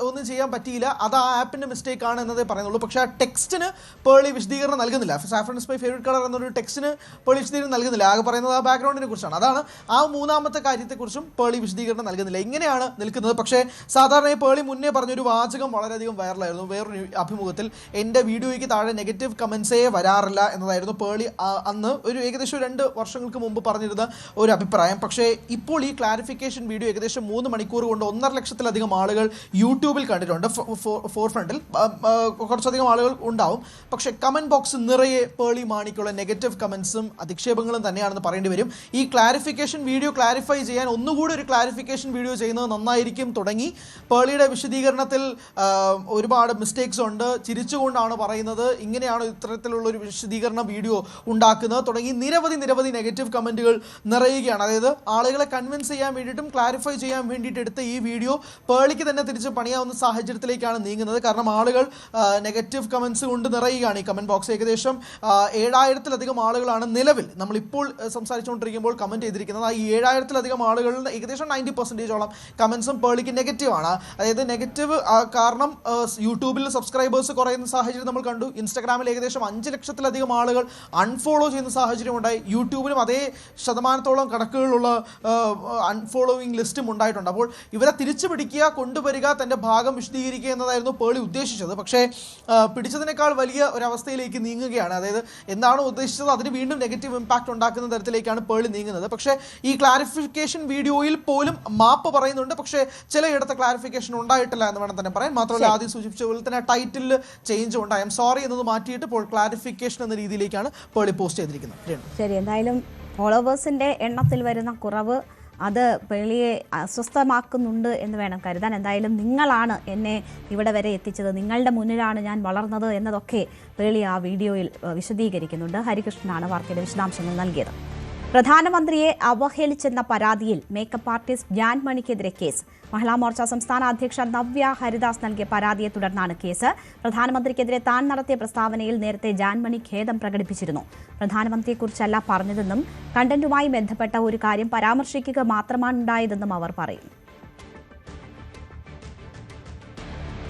ഒന്നും ചെയ്യാൻ പറ്റിയില്ല, അത് ആ ആപ്പിൻ്റെ മിസ്റ്റേക്ക് ആണ് എന്നതേ പറയുന്നുള്ളൂ. പക്ഷേ ആ ടെക്സ്റ്റിന് പേളി വിശദീകരണം നൽകുന്നില്ല. Saffron is my favourite colour എന്നൊരു ടെക്സ്റ്റിന് പേളി വിശദീകരണം നൽകുന്നില്ല. ആകെ പറയുന്നത് ആ ബാക്ക്ഗ്രൗണ്ടിനെ കുറിച്ചാണ്. അതാണ് ആ 3ാമത്തെ കാര്യത്തെക്കുറിച്ചും പേളി വിശദീകരണം നൽകുന്നില്ല. ഇങ്ങനെയാണ് നിൽക്കുന്നത്. പക്ഷേ സാധാരണ പേളി മുന്നേ പറഞ്ഞൊരു വാചകം വളരെയധികം വൈറലായിരുന്നു. പറയുന്നുണ്ടായിരുന്നു വേറൊരു അഭിമുഖത്തിൽ, എൻ്റെ വീഡിയോയ്ക്ക് താഴെ നെഗറ്റീവ് കമൻസേ വരാറില്ല എന്നതായിരുന്നു പേളി അന്ന് ഒരു ഏകദേശം 2 വർഷങ്ങൾക്ക് മുമ്പ് പറഞ്ഞിരുന്ന ഒരു അഭിപ്രായം. പക്ഷേ ഇപ്പോൾ ഈ ക്ലാരിഫിക്കേഷൻ വീഡിയോ ഏകദേശം 3 മണിക്കൂർ കൊണ്ട് 1.5 ലക്ഷത്തിലധികം ആളുകൾ യൂട്യൂബിൽ കണ്ടിട്ടുണ്ട്. ഫോർ ഫ്രണ്ടിൽ കുറച്ചധികം ആളുകൾ ഉണ്ടാവും. പക്ഷേ കമൻറ്റ് ബോക്സ് നിറയെ പേളി മാണിക്കുള്ള നെഗറ്റീവ് കമൻസും അധിക്ഷേപങ്ങളും തന്നെയാണെന്ന് പറയേണ്ടി വരും. ഈ ക്ലാരിഫിക്കേഷൻ വീഡിയോ ക്ലാരിഫൈ ചെയ്യാൻ ഒന്നുകൂടി ഒരു ക്ലാരിഫിക്കേഷൻ വീഡിയോ ചെയ്യുന്നത് നന്നായിരിക്കും തുടങ്ങി. പേളിയുടെ വിശദീകരണത്തിൽ ഒരുപാട് മിസ്റ്റേക്സ് ഉണ്ട്, ചിരിച്ചുകൊണ്ടാണ് പറയുന്നത്, ഇങ്ങനെയാണ് ഇത്തരത്തിലുള്ളൊരു വിശദീകരണ വീഡിയോ ഉണ്ടാക്കുന്നത് തുടങ്ങി നിരവധി നെഗറ്റീവ് കമൻറ്റുകൾ നിറയുകയാണ്. അതായത് ആളുകളെ കൺവിൻസ് ചെയ്യാൻ വേണ്ടിയിട്ടും ക്ലാരിഫൈ ചെയ്യാൻ വേണ്ടിയിട്ട് എടുത്ത ഈ വീഡിയോ പേളിക്ക് തന്നെ തിരിച്ച് പണിയാവുന്ന സാഹചര്യത്തിലേക്കാണ് നീങ്ങുന്നത്. കാരണം ആളുകൾ നെഗറ്റീവ് കമൻസ് കൊണ്ട് നിറയുകയാണ് ഈ കമൻറ്റ് ബോക്സ്. ഏകദേശം 7000-ലധികം ആളുകളാണ് നിലവിൽ നമ്മളിപ്പോൾ സംസാരിച്ചുകൊണ്ടിരിക്കുമ്പോൾ കമൻറ്റ് ചെയ്തിരിക്കുന്നത്. ഈ 7000-ലധികം ആളുകളുടെ ഏകദേശം 90%ഓളം കമൻസും പേളിക്ക് നെഗറ്റീവാണ്. അതായത് നെഗറ്റീവ് കാരണം യൂട്യൂബിൽ സബ്സ്ക്രൈബേഴ്സ് കുറയുന്ന സാഹചര്യം നമ്മൾ കണ്ടു. ഇൻസ്റ്റാഗ്രാമിൽ ഏകദേശം 5 ലക്ഷത്തിലധികം ആളുകൾ അൺഫോളോ ചെയ്യുന്ന സാഹചര്യം ഉണ്ടായി. യൂട്യൂബിലും അതേ ശതമാനത്തോളം കണക്കുകളുള്ള അൺഫോളോവിങ് ലിസ്റ്റും ഉണ്ടായിട്ടുണ്ട്. അപ്പോൾ ഇവരെ തിരിച്ചു പിടിക്കുക, കൊണ്ടുവരിക, തൻ്റെ ഭാഗം വിശദീകരിക്കുക എന്നതായിരുന്നു പേളി ഉദ്ദേശിച്ചത്. പക്ഷേ പിടിച്ചതിനേക്കാൾ വലിയ ഒരവസ്ഥയിലേക്ക് നീങ്ങുകയാണ്. അതായത് എന്താണോ ഉദ്ദേശിച്ചത് അതിന് വീണ്ടും നെഗറ്റീവ് ഇമ്പാക്റ്റ് ഉണ്ടാക്കുന്ന തരത്തിലേക്കാണ് പേളി നീങ്ങുന്നത്. പക്ഷേ ഈ ക്ലാരിഫിക്കേഷൻ വീഡിയോയിൽ പോലും മാപ്പ് പറയുന്നുണ്ട്. പക്ഷേ ചിലയിടത്ത് ക്ലാരിഫിക്കേഷൻ ഉണ്ടായിട്ടില്ല എന്ന് വേണം തന്നെ പറയാൻ. മാത്രമല്ല ആദ്യം സൂചിപ്പിച്ച പോലെ തന്നെ ടൈറ്റിൽ ചേഞ്ച് ഉണ്ട്. ഐ എം സോറി എന്നത് മാറ്റിയിട്ട് ഇപ്പോൾ ക്ലാരിഫിക്കേഷൻ എന്ന രീതിയിലേക്കാണ് പേളി പോസ്റ്റ് ചെയ്തിരിക്കുന്നത്. ശരി, എന്തായാലും ഫോളോവേഴ്സിന്റെ എണ്ണത്തിൽ വരുന്ന കുറവ് അത് പേളിയെ അസ്വസ്ഥമാക്കുന്നുണ്ട് എന്ന് വേണം കരുതാൻ. എന്തായാലും നിങ്ങളാണ് എന്നെ ഇവിടെ വരെ എത്തിച്ചത്, നിങ്ങളുടെ മുന്നിലാണ് ഞാൻ വളർന്നത് എന്നതൊക്കെ പേളി ആ വീഡിയോയിൽ വിശദീകരിക്കുന്നുണ്ട്. ഹരികൃഷ്ണനാണ് വാർത്തയുടെ വിശദാംശങ്ങൾ നൽകിയത്. പ്രധാനമന്ത്രിയെ അവഹേളിച്ചെന്ന പരാതിയിൽ മേക്കപ്പ് ആർട്ടിസ്റ്റ് ജാൻമണിക്കെതിരെ കേസ്. മഹിളാ മോർച്ച സംസ്ഥാന അധ്യക്ഷ നവ്യ ഹരിദാസ് നൽകിയ പരാതിയെ തുടർന്നാണ് കേസ്. പ്രധാനമന്ത്രിക്കെതിരെ താൻ നടത്തിയ പ്രസ്താവനയിൽ നേരത്തെ ജാൻമണി ഖേദം പ്രകടിപ്പിച്ചിരുന്നു. പ്രധാനമന്ത്രിയെക്കുറിച്ചല്ല പറഞ്ഞതെന്നും കണ്ടന്റുമായി ബന്ധപ്പെട്ട ഒരു കാര്യം പരാമർശിക്കുക മാത്രമാണ് ഉണ്ടായതെന്നും അവർ പറയും.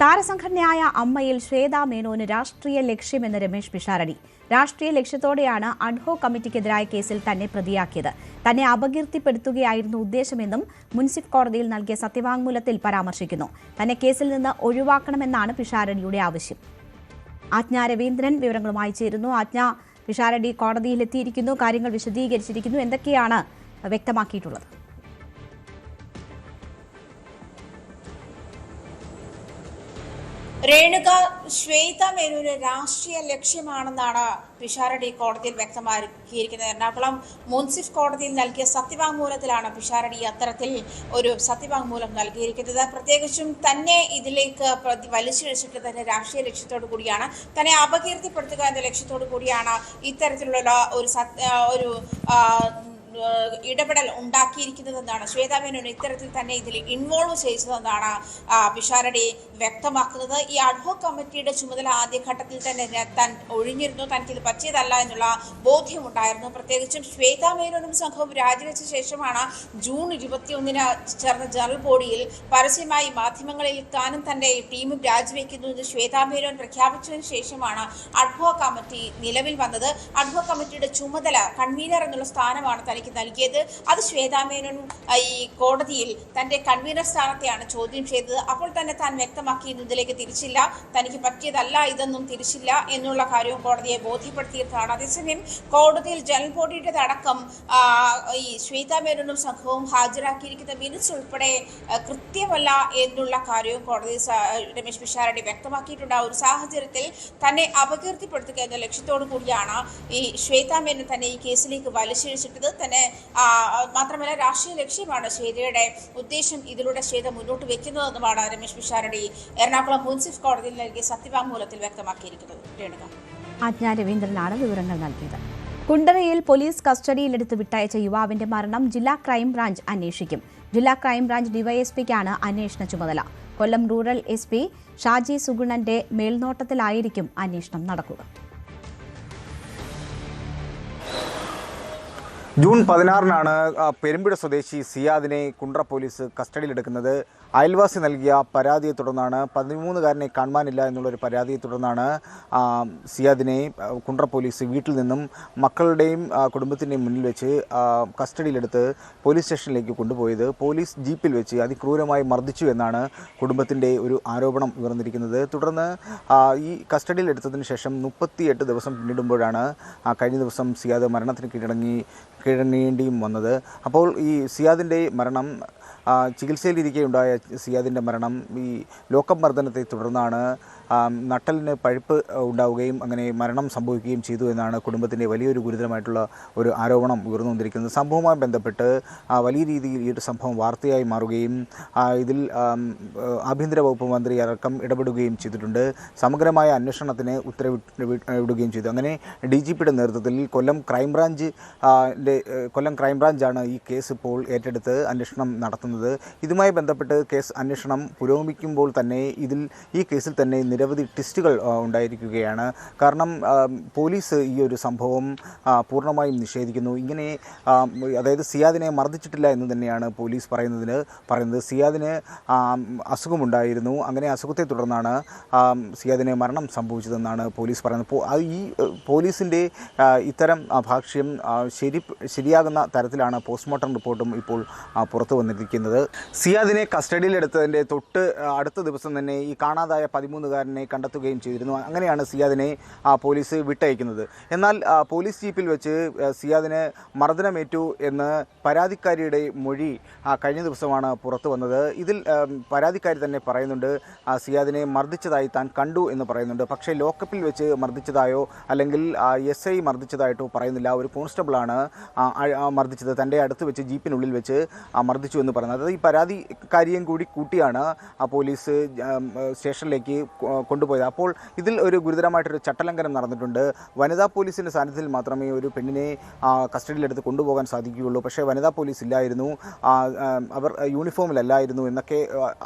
താരസംഘടനയായ അമ്മയിൽ ശ്വേതാ മേനോന് രാഷ്ട്രീയ ലക്ഷ്യമെന്ന് രമേശ് പിഷാരടി. രാഷ്ട്രീയ ലക്ഷ്യത്തോടെയാണ് അഡ്ഹോ കമ്മിറ്റിക്കെതിരായ കേസിൽ തന്നെ പ്രതിയാക്കിയത്. തന്നെ അപകീർത്തിപ്പെടുത്തുകയായിരുന്നു ഉദ്ദേശമെന്നും മുൻസിഫ് കോടതിയിൽ നൽകിയ സത്യവാങ്മൂലത്തിൽ പരാമർശിക്കുന്നു. തന്നെ കേസിൽ നിന്ന് ഒഴിവാക്കണമെന്നാണ് പിഷാരടിയുടെ ആവശ്യം. ആജ്ഞ രവീന്ദ്രൻ വിവരങ്ങളുമായി ചേരുന്നു. ആജ്ഞ, പിഷാരടി കോടതിയിലെത്തിയിരിക്കുന്നു, കാര്യങ്ങൾ വിശദീകരിച്ചിരിക്കുന്നു, എന്തൊക്കെയാണ് വ്യക്തമാക്കിയിട്ടുള്ളത്? രേണുക, ശ്വേത മേനോന് രാഷ്ട്രീയ ലക്ഷ്യമാണെന്നാണ് പിഷാരടി കോടതിയിൽ വ്യക്തമാക്കിയിരിക്കുന്നത്. എറണാകുളം മുൻസിഫ് കോടതിയിൽ നൽകിയ സത്യവാങ്മൂലത്തിലാണ് പിഷാരടി അത്തരത്തിൽ ഒരു സത്യവാങ്മൂലം നൽകിയിരിക്കുന്നത്. പ്രത്യേകിച്ചും തന്നെ ഇതിലേക്ക് വലിച്ചിഴച്ചിട്ട് തന്നെ രാഷ്ട്രീയ ലക്ഷ്യത്തോടു കൂടിയാണ്, തന്നെ അപകീർത്തിപ്പെടുത്തുക എന്ന ലക്ഷ്യത്തോടു കൂടിയാണ് ഇത്തരത്തിലുള്ള ഒരു ഇടപെടൽ ഉണ്ടാക്കിയിരിക്കുന്നതെന്നാണ് ശ്വേതാ മേനോൻ ഇത്തരത്തിൽ തന്നെ ഇതിൽ ഇൻവോൾവ് ചെയ്തതെന്നാണ് പിഷാരടി വ്യക്തമാക്കുന്നത്. ഈ അഡ്ഹോക് കമ്മിറ്റിയുടെ ചുമതല ആദ്യഘട്ടത്തിൽ തന്നെ താൻ ഒഴിഞ്ഞിരുന്നു, തനിക്കിത് പറ്റിയതല്ല എന്നുള്ള ബോധ്യമുണ്ടായിരുന്നു. പ്രത്യേകിച്ചും ശ്വേതാ മേനോനും സംഘവും രാജിവെച്ച ശേഷമാണ് ജൂൺ 21 ചേർന്ന ജനറൽ ബോഡിയിൽ പരസ്യമായി മാധ്യമങ്ങളിൽ താനും തന്റെ ടീമും രാജിവെക്കുന്നു എന്ന് ശ്വേതാ മേനോൻ പ്രഖ്യാപിച്ചതിന് ശേഷമാണ് അഡ്ഹോക് കമ്മിറ്റി നിലവിൽ വന്നത്. അഡ്ഹോക് കമ്മിറ്റിയുടെ ചുമതല കൺവീനർ എന്നുള്ള സ്ഥാനമാണ് തനിക്ക് നൽകിയത്. അത് ശ്വേതാ മേനോൻ ഈ കോടതിയിൽ തന്റെ കൺവീനർ സ്ഥാനത്തെയാണ് ചോദ്യം ചെയ്തത്. അപ്പോൾ തന്നെ താൻ വ്യക്തമാക്കി ഇതിലേക്ക് തിരിച്ചില്ല, തനിക്ക് പറ്റിയതല്ല ഇതൊന്നും തിരിച്ചില്ല എന്നുള്ള കാര്യവും കോടതിയെ ബോധ്യപ്പെടുത്തിയതാണ്. അതേസമയം കോടതിയിൽ ജനറൽ ബോഡിയുടെ അടക്കം ഈ ശ്വേതാ മേനോനും സംഘവും ഹാജരാക്കിയിരിക്കുന്ന മിനിറ്റ്സ് ഉൾപ്പെടെ കൃത്യമല്ല എന്നുള്ള കാര്യവും കോടതി രമേശ് പിഷാരടി വ്യക്തമാക്കിയിട്ടുണ്ട്. ആ ഒരു സാഹചര്യത്തിൽ തന്നെ അപകീർത്തിപ്പെടുത്തുക എന്ന ലക്ഷ്യത്തോടു കൂടിയാണ് ഈ ശ്വേതാ മേനോൻ തന്നെ ഈ കേസിലേക്ക് വലിച്ചിഴച്ചിട്ടത്. തന്നെ മാത്രമല്ല രാഷ്ട്രീയ ലക്ഷ്യമാണ് ശ്വേതയുടെ ഉദ്ദേശം, ഇതിലൂടെ ശ്വേത മുന്നോട്ട് വെക്കുന്നതെന്നുമാണ് രമേശ് പിഷാരടി എറണാകുളം മുൻസിഫ് കോടതിയിൽ നൽകിയ സത്യവാങ്മൂലത്തിൽ വ്യക്തമാക്കിയിരിക്കുന്നത്. ആജ്ഞ രവീന്ദ്രനാണ് വിവരങ്ങൾ നൽകിയത്. കുണ്ടറയിൽ പോലീസ് കസ്റ്റഡിയിലെടുത്ത് വിട്ടയച്ച യുവാവിന്റെ മരണം ജില്ലാ ക്രൈംബ്രാഞ്ച് അന്വേഷിക്കും. ജില്ലാ ക്രൈംബ്രാഞ്ച് ഡിവൈഎസ്പിക്കാണ് അന്വേഷണ ചുമതല. കൊല്ലം റൂറൽ എസ്പി ഷാജി സുഗുണന്റെ മേൽനോട്ടത്തിലായിരിക്കും അന്വേഷണം നടക്കുക. ജൂൺ 16-നാണ് പെരുമ്പിഴ സ്വദേശി സിയാദിനെ കുണ്ട്ര പോലീസ് കസ്റ്റഡിയിലെടുക്കുന്നത്. അയൽവാസി നൽകിയ പരാതിയെ തുടർന്നാണ് 13-കാരനെ കാണാനില്ല എന്നുള്ളൊരു പരാതിയെ തുടർന്നാണ് സിയാദിനെ കുണ്ട്ര പോലീസ് വീട്ടിൽ നിന്നും മക്കളുടെയും കുടുംബത്തിൻ്റെയും മുന്നിൽ വെച്ച് കസ്റ്റഡിയിലെടുത്ത് പോലീസ് സ്റ്റേഷനിലേക്ക് കൊണ്ടുപോയത്. പോലീസ് ജീപ്പിൽ വെച്ച് അതിക്രൂരമായി മർദ്ദിച്ചു എന്നാണ് കുടുംബത്തിൻ്റെ ഒരു ആരോപണം ഉയർന്നിരിക്കുന്നത്. തുടർന്ന് ഈ കസ്റ്റഡിയിലെടുത്തതിന് ശേഷം 38 ദിവസം പിന്നിടുമ്പോഴാണ് കഴിഞ്ഞ ദിവസം സിയാദ് മരണത്തിന് കീഴടങ്ങേണ്ടിയും വന്നത്. അപ്പോൾ ഈ സിയാദിൻ്റെ മരണം ചികിത്സയിലിരിക്കെ ഉണ്ടായ സിയാദിൻ്റെ മരണം ഈ ലോക്കപ്പ് മർദ്ദനത്തെ തുടർന്നാണ് നട്ടലിന് പഴുപ്പ് ഉണ്ടാവുകയും അങ്ങനെ മരണം സംഭവിക്കുകയും ചെയ്തു എന്നാണ് കുടുംബത്തിൻ്റെ വലിയൊരു ഗുരുതരമായിട്ടുള്ള ഒരു ആരോപണം ഉയർന്നു വന്നിരിക്കുന്നത്. സംഭവവുമായി ബന്ധപ്പെട്ട് വലിയ രീതിയിൽ ഈ ഒരു സംഭവം വാർത്തയായി മാറുകയും ഇതിൽ ആഭ്യന്തര വകുപ്പ് മന്ത്രി അടക്കം ഇടപെടുകയും ചെയ്തിട്ടുണ്ട്. സമഗ്രമായ അന്വേഷണത്തിന് ഉത്തരവിടുകയും ചെയ്തു. അങ്ങനെ DGPയുടെ നേതൃത്വത്തിൽ കൊല്ലം ക്രൈംബ്രാഞ്ചാണ് ഈ കേസ് ഇപ്പോൾ ഏറ്റെടുത്ത് അന്വേഷണം നടത്തുന്നത്. ഇതുമായി ബന്ധപ്പെട്ട് കേസ് അന്വേഷണം പുരോഗമിക്കുമ്പോൾ തന്നെ ഈ കേസിൽ തന്നെ നിരവധി ട്വിസ്റ്റുകൾ ഉണ്ടായിരിക്കുകയാണ്. കാരണം പോലീസ് ഈ ഒരു സംഭവം പൂർണ്ണമായും നിഷേധിക്കുന്നു. ഇങ്ങനെ അതായത് സിയാദിനെ മർദ്ദിച്ചിട്ടില്ല എന്ന് തന്നെയാണ് പോലീസ് പറയുന്നത്. സിയാദിന് അസുഖമുണ്ടായിരുന്നു. അങ്ങനെ അസുഖത്തെ തുടർന്നാണ് സിയാദിന് മരണം സംഭവിച്ചതെന്നാണ് പോലീസ് പറയുന്നത്. ഈ പോലീസിൻ്റെ ഇത്തരം ഭാഷ്യം ശരിയാകുന്ന തരത്തിലാണ് പോസ്റ്റ്മോർട്ടം റിപ്പോർട്ടും ഇപ്പോൾ പുറത്തു വന്നിരിക്കുന്നത്. സിയാദിനെ കസ്റ്റഡിയിലെടുത്തതിൻ്റെ തൊട്ട് അടുത്ത ദിവസം തന്നെ ഈ കാണാതായ 13-കാരനെ കണ്ടെത്തുകയും ചെയ്തിരുന്നു. അങ്ങനെയാണ് സിയാദിനെ പോലീസ് വിട്ടയക്കുന്നത്. എന്നാൽ പോലീസ് ജീപ്പിൽ വെച്ച് സിയാദിന് മർദ്ദനമേറ്റു എന്ന് പരാതിക്കാരിയുടെ മൊഴി കഴിഞ്ഞ ദിവസമാണ് പുറത്തു വന്നത്. ഇതിൽ പരാതിക്കാരി തന്നെ പറയുന്നുണ്ട് സിയാദിനെ മർദ്ദിച്ചതായി താൻ കണ്ടു എന്ന് പറയുന്നുണ്ട്. പക്ഷേ ലോക്കപ്പിൽ വെച്ച് മർദ്ദിച്ചതായോ അല്ലെങ്കിൽ SI മർദ്ദിച്ചതായിട്ടോ പറയുന്നില്ല. ഒരു കോൺസ്റ്റബിളാണ് മർദ്ദിച്ചത്, തൻ്റെ അടുത്ത് വെച്ച് ജീപ്പിനുള്ളിൽ വെച്ച് മർദ്ദിച്ചു എന്ന് പറയുന്നത്. അതായത് ഈ പരാതിക്കാരിയും കൂടി കൂട്ടിയാണ് പോലീസ് സ്റ്റേഷനിലേക്ക് കൊണ്ടുപോയത്. അപ്പോൾ ഇതിൽ ഒരു ഗുരുതരമായിട്ടൊരു ചട്ടലംഘനം നടന്നിട്ടുണ്ട്. വനിതാ പോലീസിൻ്റെ സാന്നിധ്യത്തിൽ മാത്രമേ ഒരു പെണ്ണിനെ കസ്റ്റഡിയിലെടുത്ത് കൊണ്ടുപോകാൻ സാധിക്കുകയുള്ളൂ. പക്ഷേ വനിതാ പോലീസ് ഇല്ലായിരുന്നു, അവർ യൂണിഫോമിലല്ലായിരുന്നു എന്നൊക്കെ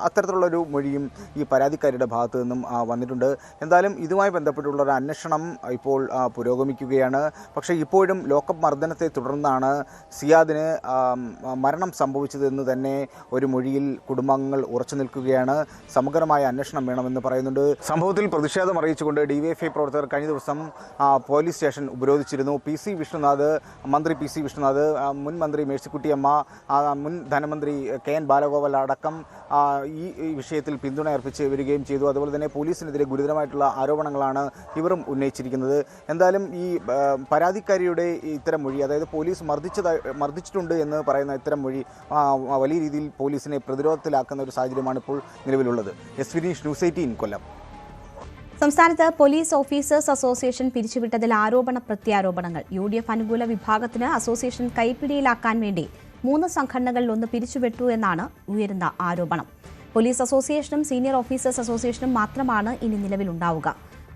അത്തരത്തിലുള്ളൊരു മൊഴിയും ഈ പരാതിക്കാരിയുടെ ഭാഗത്തു നിന്നും വന്നിട്ടുണ്ട്. എന്തായാലും ഇതുമായി ബന്ധപ്പെട്ടുള്ള ഒരു അന്വേഷണം ഇപ്പോൾ പുരോഗമിക്കുകയാണ്. പക്ഷേ ഇപ്പോഴും ലോക്കപ്പ് മർദ്ദനത്തെ തുടർന്നാണ് സിയാദിന് മരണം സംഭവിച്ചതെന്ന് തന്നെ ഒരു മൊഴിയിൽ കുടുംബാംഗങ്ങൾ ഉറച്ചു നിൽക്കുകയാണ്. സമഗ്രമായ അന്വേഷണം വേണമെന്ന് പറയുന്നുണ്ട്. സംഭവത്തിൽ പ്രതിഷേധം അറിയിച്ചുകൊണ്ട് DYFI പ്രവർത്തകർ കഴിഞ്ഞ ദിവസം പോലീസ് സ്റ്റേഷൻ ഉപരോധിച്ചിരുന്നു. മന്ത്രി പി സി വിഷ്ണുനാഥ്, മുൻ മന്ത്രി മേഴ്സിക്കുട്ടിയമ്മ, മുൻ ധനമന്ത്രി KN ബാലഗോപാൽ അടക്കം ഈ വിഷയത്തിൽ പിന്തുണ അർപ്പിച്ച് വരികയും ചെയ്തു. അതുപോലെ തന്നെ പോലീസിനെതിരെ ഗുരുതരമായിട്ടുള്ള ആരോപണങ്ങളാണ് ഇവരും ഉന്നയിച്ചിരിക്കുന്നത്. എന്തായാലും ഈ പരാതിക്കാരിയുടെ ഇത്തരം മൊഴി, അതായത് പോലീസ് മർദ്ദിച്ചിട്ടുണ്ട് എന്ന് പറയുന്ന ഇത്തരം മൊഴി വലിയ രീതിയിൽ പോലീസിനെ പ്രതിരോധത്തിലാക്കുന്ന ഒരു സാഹചര്യമാണ് ഇപ്പോൾ നിലവിലുള്ളത്. SVNews News 18 കൊല്ലം. സംസ്ഥാനത്ത് പോലീസ് ഓഫീസേഴ്സ് അസോസിയേഷൻ പിരിച്ചുവിട്ടതിൽ ആരോപണ പ്രത്യാരോപണങ്ങൾ. UDF അനുകൂല വിഭാഗത്തിന് അസോസിയേഷൻ കൈപ്പിടിയിലാക്കാൻ വേണ്ടി 3 സംഘടനകളിൽ ഒന്ന് പിരിച്ചുവിട്ടു എന്നാണ് ഉയരുന്ന ആരോപണം. പോലീസ് അസോസിയേഷനും സീനിയർ ഓഫീസേഴ്സ് അസോസിയേഷനും മാത്രമാണ് ഇനി നിലവിലുണ്ടാവുക.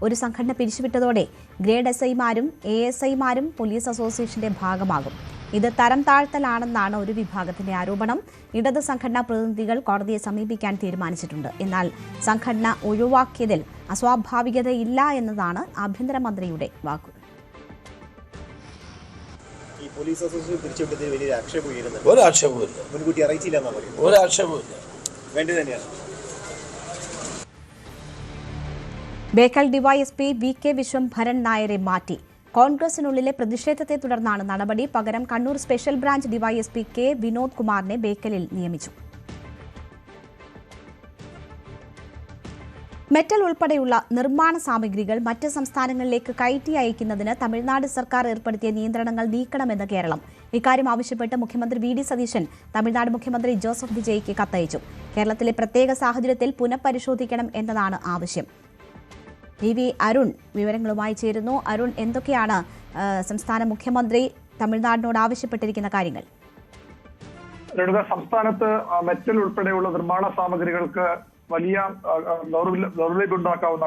ഒരു സംഘടന പിരിച്ചുവിട്ടതോടെ ഗ്രേഡ് SIമാരും ASIമാരും പോലീസ് അസോസിയേഷന്റെ ഭാഗമാകും. ഇത് തരം താഴ്ത്തലാണെന്നാണ് ഒരു വിഭാഗത്തിന്റെ ആരോപണം. ഇടത് സംഘടനാ പ്രതിനിധികൾ കോടതിയെ സമീപിക്കാൻ തീരുമാനിച്ചിട്ടുണ്ട്. എന്നാൽ സംഘടന ഒഴിവാക്കിയതിൽ അസ്വാഭാവികതയില്ല എന്നതാണ് ആഭ്യന്തരമന്ത്രിയുടെ വാക്കുകൾ. ഈ പോലീസ് അസോസിയേഷൻ പിരിച്ചുവിട്ടതിൽ വലിയ ആക്ഷേപം ഉയരുന്നുണ്ട്. ഒരു ആക്ഷേപമില്ല, മുൻകൂട്ടി അറിയിച്ചില്ല എന്നാണ് പറയുന്നത്. ഒരു ആക്ഷേപമില്ല, വേണ്ടി തന്നെയാണ്. ബേക്കൽ DYSP VK വിശ്വംഭരൻ നായരെ മാറ്റി. കോൺഗ്രസിനുള്ളിലെ പ്രതിഷേധത്തെ തുടർന്നാണ് നടപടി. പകരം Kannur special branch DYSP K Vinod കുമാറിനെ ബേക്കലിൽ നിയമിച്ചു. മെറ്റൽ ഉൾപ്പെടെയുള്ള നിർമ്മാണ സാമഗ്രികൾ മറ്റ് സംസ്ഥാനങ്ങളിലേക്ക് കയറ്റി അയക്കുന്നതിന് തമിഴ്നാട് സർക്കാർ ഏർപ്പെടുത്തിയ നിയന്ത്രണങ്ങൾ നീക്കണമെന്ന് കേരളം. ഇക്കാര്യം ആവശ്യപ്പെട്ട് മുഖ്യമന്ത്രി VD സതീശൻ തമിഴ്നാട് മുഖ്യമന്ത്രി ജോസഫ് വിജയ്ക്ക് കത്തയച്ചു. കേരളത്തിലെ പ്രത്യേക സാഹചര്യത്തിൽ പുനഃപരിശോധിക്കണം എന്നതാണ് ആവശ്യം. DV അരുൺ വിവരങ്ങളുമായി ചേരുന്നു. അരുൺ, എന്തൊക്കെയാണ് സംസ്ഥാന മുഖ്യമന്ത്രി തമിഴ്നാടിനോട് ആവശ്യപ്പെട്ടിരിക്കുന്ന കാര്യങ്ങൾ? സംസ്ഥാനത്ത് മെറ്റൽ ഉൾപ്പെടെയുള്ള നിർമ്മാണ സാമഗ്രികൾക്ക് വലിയ ദൗർലഭ്യം ഉണ്ടാക്കാവുന്ന,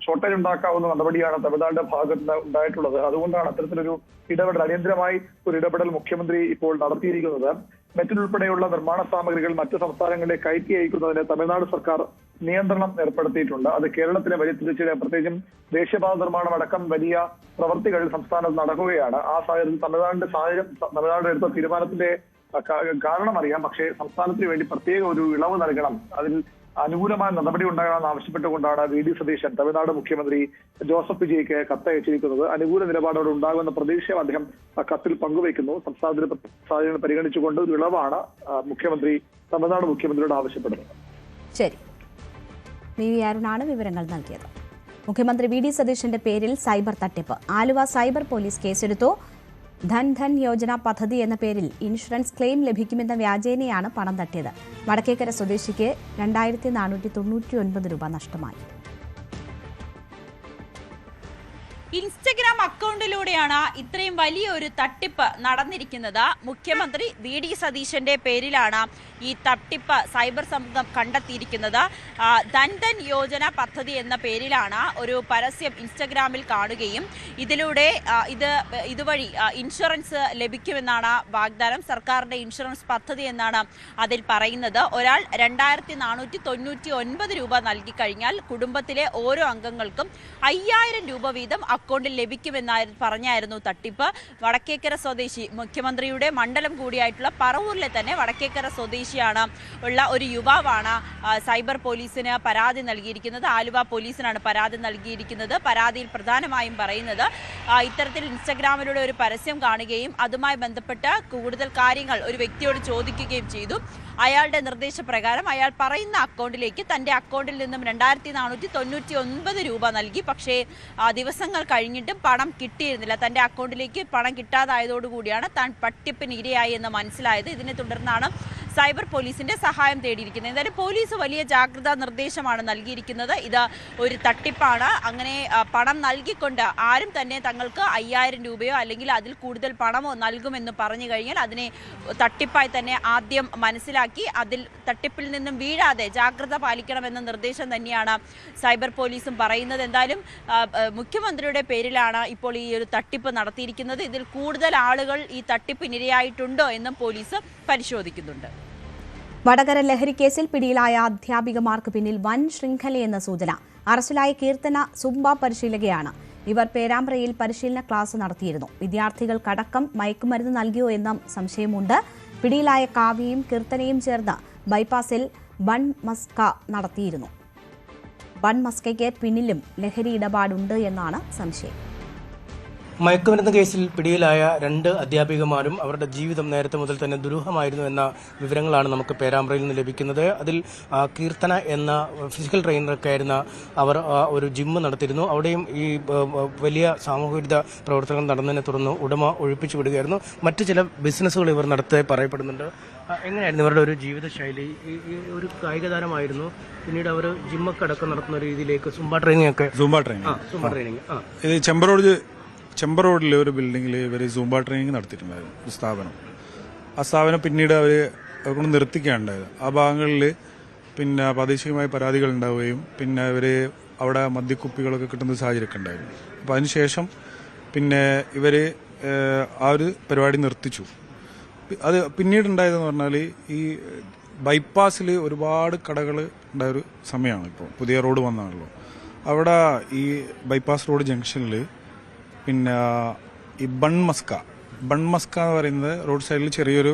ഷോർട്ടേജ് ഉണ്ടാക്കാവുന്ന നടപടിയാണ് തമിഴ്നാടിന്റെ ഭാഗത്ത് ഉണ്ടായിട്ടുള്ളത്. അതുകൊണ്ടാണ് അത്തരത്തിലൊരു ഇടപെടൽ, അടിയന്തരമായി ഒരു ഇടപെടൽ മുഖ്യമന്ത്രി ഇപ്പോൾ നടത്തിയിരിക്കുന്നത്. മെറ്റൽ ഉൾപ്പെടെയുള്ള നിർമ്മാണ സാമഗ്രികൾ മറ്റ് സംസ്ഥാനങ്ങളിലേക്ക് കയറ്റി അയക്കുന്നതിന് തമിഴ്നാട് സർക്കാർ നിയന്ത്രണം ഏർപ്പെടുത്തിയിട്ടുണ്ട്. അത് കേരളത്തിലെ വലിയ തിരിച്ചടി, പ്രത്യേകിച്ചും ദേശീയപാത നിർമ്മാണം അടക്കം വലിയ പ്രവർത്തികൾ സംസ്ഥാനത്ത് നടക്കുകയാണ്. ആ സാഹചര്യത്തിൽ തമിഴ്നാട് എടുത്ത തീരുമാനത്തിന്റെ കാരണം അറിയാം. പക്ഷേ സംസ്ഥാനത്തിന് വേണ്ടി പ്രത്യേക ഒരു ഇളവ് നൽകണം, അതിൽ അനുകൂലമായ നടപടി ഉണ്ടാകണമെന്ന് ആവശ്യപ്പെട്ടുകൊണ്ടാണ് വി.ഡി. സതീശൻ തമിഴ്നാട് മുഖ്യമന്ത്രി ജോസഫ് വിജയ്ക്ക് കത്തയച്ചിരിക്കുന്നത്. അനുകൂല നിലപാടോടെ ഉണ്ടാകുമെന്ന പ്രതീക്ഷയും അദ്ദേഹം കത്തിൽ പങ്കുവയ്ക്കുന്നു. സംസ്ഥാനത്തിന്റെ സാഹചര്യം പരിഗണിച്ചുകൊണ്ട് ഒരു ഇളവാണ് തമിഴ്നാട് മുഖ്യമന്ത്രിയോട് ആവശ്യപ്പെടുന്നത്. ശരി, വി അരുണാണ് വിവരങ്ങൾ നൽകിയത്. മുഖ്യമന്ത്രി വി.ഡി. സതീശന്റെ പേരിൽ സൈബർ തട്ടിപ്പ്. ആലുവ സൈബർ പോലീസ് കേസെടുത്തു. ധൻ യോജന പദ്ധതി എന്ന പേരിൽ ഇൻഷുറൻസ് ക്ലെയിം ലഭിക്കുമെന്ന വ്യാജേനയാണ് പണം തട്ടിയത്. വടക്കേക്കര സ്വദേശിക്ക് 2499 രൂപ നഷ്ടമായി. ഇൻസ്റ്റഗ്രാം അക്കൗണ്ടിലൂടെയാണ് ഇത്രയും വലിയൊരു തട്ടിപ്പ് നടന്നിരിക്കുന്നത്. മുഖ്യമന്ത്രി വി.ഡി. സതീശന്റെ പേരിലാണ് ഈ തട്ടിപ്പ് സൈബർ സംഘം കണ്ടെത്തിയിരിക്കുന്നത്. ധൻ യോജന പദ്ധതി എന്ന പേരിലാണ് ഒരു പരസ്യം ഇൻസ്റ്റഗ്രാമിൽ കാണുകയും ഇതിലൂടെ ഇതുവഴി ഇൻഷുറൻസ് ലഭിക്കുമെന്നാണ് വാഗ്ദാനം. സർക്കാരിന്റെ ഇൻഷുറൻസ് പദ്ധതി എന്നാണ് അതിൽ പറയുന്നത്. ഒരാൾ 2499 രൂപ നൽകി കഴിഞ്ഞാൽ കുടുംബത്തിലെ ഓരോ അംഗങ്ങൾക്കും 5000 രൂപ വീതം അക്കൗണ്ടിൽ ലഭിക്കുമെന്നായിരുന്നു പറഞ്ഞായിരുന്നു തട്ടിപ്പ്. വടക്കേക്കര സ്വദേശി, മുഖ്യമന്ത്രിയുടെ മണ്ഡലം കൂടിയായിട്ടുള്ള പറവൂരിലെ തന്നെ വടക്കേക്കര സ്വദേശിയാണ് ഉള്ള ഒരു യുവാവാണ് സൈബർ പോലീസിന് പരാതി നൽകിയിരിക്കുന്നത്. ആലുവ പോലീസിനാണ് പരാതി നൽകിയിരിക്കുന്നത്. പരാതിയിൽ പ്രധാനമായും പറയുന്നത് ഇത്തരത്തിൽ ഇൻസ്റ്റഗ്രാമിലൂടെ ഒരു പരസ്യം കാണുകയും അതുമായി ബന്ധപ്പെട്ട് കൂടുതൽ കാര്യങ്ങൾ ഒരു വ്യക്തിയോട് ചോദിക്കുകയും ചെയ്തു. അയാളുടെ നിർദ്ദേശപ്രകാരം അയാൾ പറയുന്ന അക്കൗണ്ടിലേക്ക് തന്റെ അക്കൗണ്ടിൽ നിന്നും 2499 രൂപ നൽകി. പക്ഷേ ദിവസങ്ങൾ കഴിഞ്ഞിട്ടും പണം കിട്ടിയിരുന്നില്ല. തന്റെ അക്കൗണ്ടിലേക്ക് പണം കിട്ടാതായതോടുകൂടിയാണ് താൻ തട്ടിപ്പിന് ഇരയായി എന്ന് മനസ്സിലായത്. ഇതിനെ തുടർന്നാണ് സൈബർ പോലീസിന്റെ സഹായം തേടിയിരിക്കുന്നത്. എന്തായാലും പോലീസ് വലിയ ജാഗ്രതാ നിർദ്ദേശമാണ് നൽകിയിരിക്കുന്നത്. ഇത് ഒരു തട്ടിപ്പാണ്. അങ്ങനെ പണം നൽകിക്കൊണ്ട് ആരും തന്നെ തങ്ങൾക്ക് 5000 രൂപയോ അല്ലെങ്കിൽ അതിൽ കൂടുതൽ പണമോ നൽകുമെന്ന് പറഞ്ഞു കഴിഞ്ഞാൽ അതിനെ തട്ടിപ്പായി തന്നെ ആദ്യം മനസ്സിലാക്കി അതിൽ തട്ടിപ്പിൽ നിന്നും വീഴാതെ ജാഗ്രത പാലിക്കണമെന്ന നിർദ്ദേശം തന്നെയാണ് സൈബർ പോലീസും പറയുന്നത്. എന്തായാലും മുഖ്യമന്ത്രിയുടെ പേരിലാണ് ഇപ്പോൾ ഈ ഒരു തട്ടിപ്പ് നടത്തിയിരിക്കുന്നത്. ഇതിൽ കൂടുതൽ ആളുകൾ ഈ തട്ടിപ്പിനിരയായിട്ടുണ്ടോ എന്നും പോലീസ് പരിശോധിക്കുന്നുണ്ട്. വടകര ലഹരിക്കേസിൽ പിടിയിലായ അധ്യാപികമാർക്ക് പിന്നിൽ വൻ ശൃംഖലയെന്ന സൂചന. അറസ്റ്റിലായ കീർത്തന സുംബ പരിശീലകയാണ്. ഇവർ പേരാമ്പ്രയിൽ പരിശീലന ക്ലാസ് നടത്തിയിരുന്നു. വിദ്യാർത്ഥികൾക്കടക്കം മയക്കുമരുന്ന് നൽകിയോ എന്ന സംശയമുണ്ട്. പിടിയിലായ കാവ്യയും കീർത്തനയും ചേർന്ന് ബൈപ്പാസിൽ ബൺ മസ്ക നടത്തിയിരുന്നു. ബൺ മസ്കയ്ക്ക് പിന്നിലും ലഹരി ഇടപാടുണ്ട് എന്നാണ് സംശയം. മയക്കുമരുന്ന് കേസിൽ പിടിയിലായ 2 അധ്യാപികമാരും അവരുടെ ജീവിതം നേരത്തെ മുതൽ തന്നെ ദുരൂഹമായിരുന്നു എന്ന വിവരങ്ങളാണ് നമുക്ക് പേരാമ്പ്രയിൽ നിന്ന് ലഭിക്കുന്നത്. അതിൽ കീർത്തന എന്ന ഫിസിക്കൽ ട്രെയിനറൊക്കെ ആയിരുന്ന അവർ ഒരു ജിമ്മ് നടത്തിയിരുന്നു. അവിടെയും ഈ വലിയ സാമൂഹിക പ്രവർത്തനം നടന്നതിനെ തുടർന്ന് ഉടമ ഒഴിപ്പിച്ചു വിടുകയായിരുന്നു. മറ്റ് ചില ബിസിനസ്സുകൾ ഇവർ നടത്തിയതായി പറയപ്പെടുന്നുണ്ട്. എങ്ങനെയായിരുന്നു ഇവരുടെ ഒരു ജീവിതശൈലി? ഒരു കായിക താരമായിരുന്നു. പിന്നീട് അവർ ജിമ്മൊക്കെ അടക്കം നടത്തുന്ന രീതിയിലേക്ക് സുംബ ട്രെയിനിങ് ഇത് ചെമ്പ റോഡിലെ ഒരു ബിൽഡിങ്ങിൽ ഇവർ സൂംബ ട്രെയിനിങ് നടത്തിയിട്ടുണ്ടായിരുന്നു ഒരു സ്ഥാപനം. ആ സ്ഥാപനം പിന്നീട് അവർക്കൊണ്ട് നിർത്തിക്കാനുണ്ടായത്. ആ ഭാഗങ്ങളിൽ പിന്നെ പ്രാദേശികമായ പരാതികൾ ഉണ്ടാവുകയും പിന്നെ ഇവർ അവിടെ മദ്യക്കുപ്പികളൊക്കെ കിട്ടുന്ന സാഹചര്യമൊക്കെ ഉണ്ടായിരുന്നു. അപ്പോൾ അതിനുശേഷം പിന്നെ ഇവർ ആ ഒരു പരിപാടി നിർത്തിച്ചു. അത് പിന്നീട് ഉണ്ടായതെന്ന് പറഞ്ഞാൽ ഈ ബൈപ്പാസിൽ ഒരുപാട് കടകൾ ഉണ്ടായൊരു സമയമാണ്. ഇപ്പോൾ പുതിയ റോഡ് വന്നാണല്ലോ. അവിടെ ഈ ബൈപ്പാസ് റോഡ് ജംഗ്ഷനിൽ പിന്നെ ഈ ബൺ മസ്ക എന്ന് പറയുന്നത് റോഡ് സൈഡിൽ ചെറിയൊരു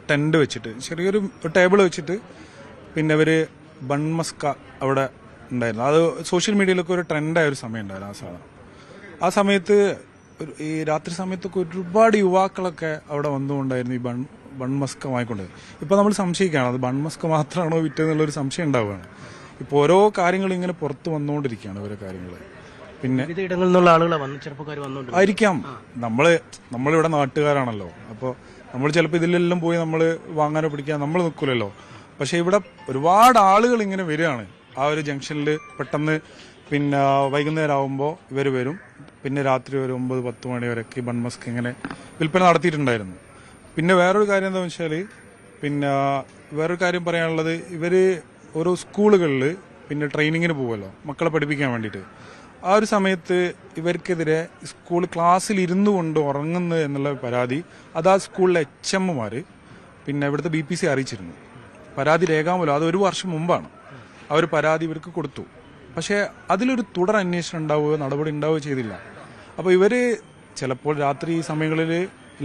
ടെന്റ് വെച്ചിട്ട് ചെറിയൊരു ടേബിൾ വെച്ചിട്ട് പിന്നെ ഇവർ ബൺ മസ്ക അവിടെ ഉണ്ടായിരുന്നു. അത് സോഷ്യൽ മീഡിയയിലൊക്കെ ഒരു ട്രെൻഡായ ഒരു സമയം ഉണ്ടായിരുന്നു. ആ സമയത്ത് ഈ രാത്രി സമയത്തൊക്കെ ഒരുപാട് യുവാക്കളൊക്കെ അവിടെ വന്നുകൊണ്ടായിരുന്നു ഈ ബൺ മസ്ക വാങ്ങിക്കൊണ്ട്. ഇപ്പോൾ നമ്മൾ സംശയിക്കുകയാണ് അത് ബൺ മസ്ക മാത്രമാണോ വിറ്റെന്നുള്ളൊരു സംശയം ഉണ്ടാവുകയാണ്. ഇപ്പോൾ ഓരോ കാര്യങ്ങൾ ഇങ്ങനെ പുറത്ത് വന്നുകൊണ്ടിരിക്കുകയാണ് ഓരോ കാര്യങ്ങൾ. പിന്നെ ഇടങ്ങളിൽ നിന്നുള്ള ആളുകളെ ചെറുപ്പക്കാർ ആയിരിക്കാം. നമ്മളിവിടെ നാട്ടുകാരാണല്ലോ. അപ്പോൾ നമ്മൾ ചിലപ്പോൾ ഇതിലെല്ലാം പോയി നമ്മൾ വാങ്ങാനോ പിടിക്കാൻ നമ്മൾ നിൽക്കില്ലല്ലോ. പക്ഷേ ഇവിടെ ഒരുപാട് ആളുകൾ ഇങ്ങനെ വരികയാണ് ആ ഒരു ജംഗ്ഷനിൽ. പെട്ടെന്ന് പിന്നെ വൈകുന്നേരം ആകുമ്പോൾ ഇവർ വരും. പിന്നെ രാത്രി ഒരു 9-10 മണി വരെയൊക്കെ ഈ ബൺമസ്ക് ഇങ്ങനെ വിൽപ്പന നടത്തിയിട്ടുണ്ടായിരുന്നു. പിന്നെ വേറൊരു കാര്യം എന്താണെന്ന് വെച്ചാൽ പിന്നെ വേറൊരു കാര്യം പറയാനുള്ളത്, ഇവർ ഓരോ സ്കൂളുകളിൽ പിന്നെ ട്രെയിനിങ്ങിന് പോകുമല്ലോ മക്കളെ പഠിപ്പിക്കാൻ വേണ്ടിയിട്ട്. ആ ഒരു സമയത്ത് ഇവർക്കെതിരെ സ്കൂൾ ക്ലാസ്സിൽ ഇരുന്നു കൊണ്ട് ഉറങ്ങുന്നു എന്നുള്ള പരാതി അത് ആ സ്കൂളിലെ HM പിന്നെ ഇവിടുത്തെ BPC അറിയിച്ചിരുന്നു. പരാതി രേഖാമൂലം അത് 1 വർഷം മുമ്പാണ്. അവർ പരാതി ഇവർക്ക് കൊടുത്തു. പക്ഷേ അതിലൊരു തുടർ അന്വേഷണം ഉണ്ടാവുകയോ നടപടി ഉണ്ടാവുകയോ ചെയ്തില്ല. അപ്പോൾ ഇവർ ചിലപ്പോൾ രാത്രി സമയങ്ങളിൽ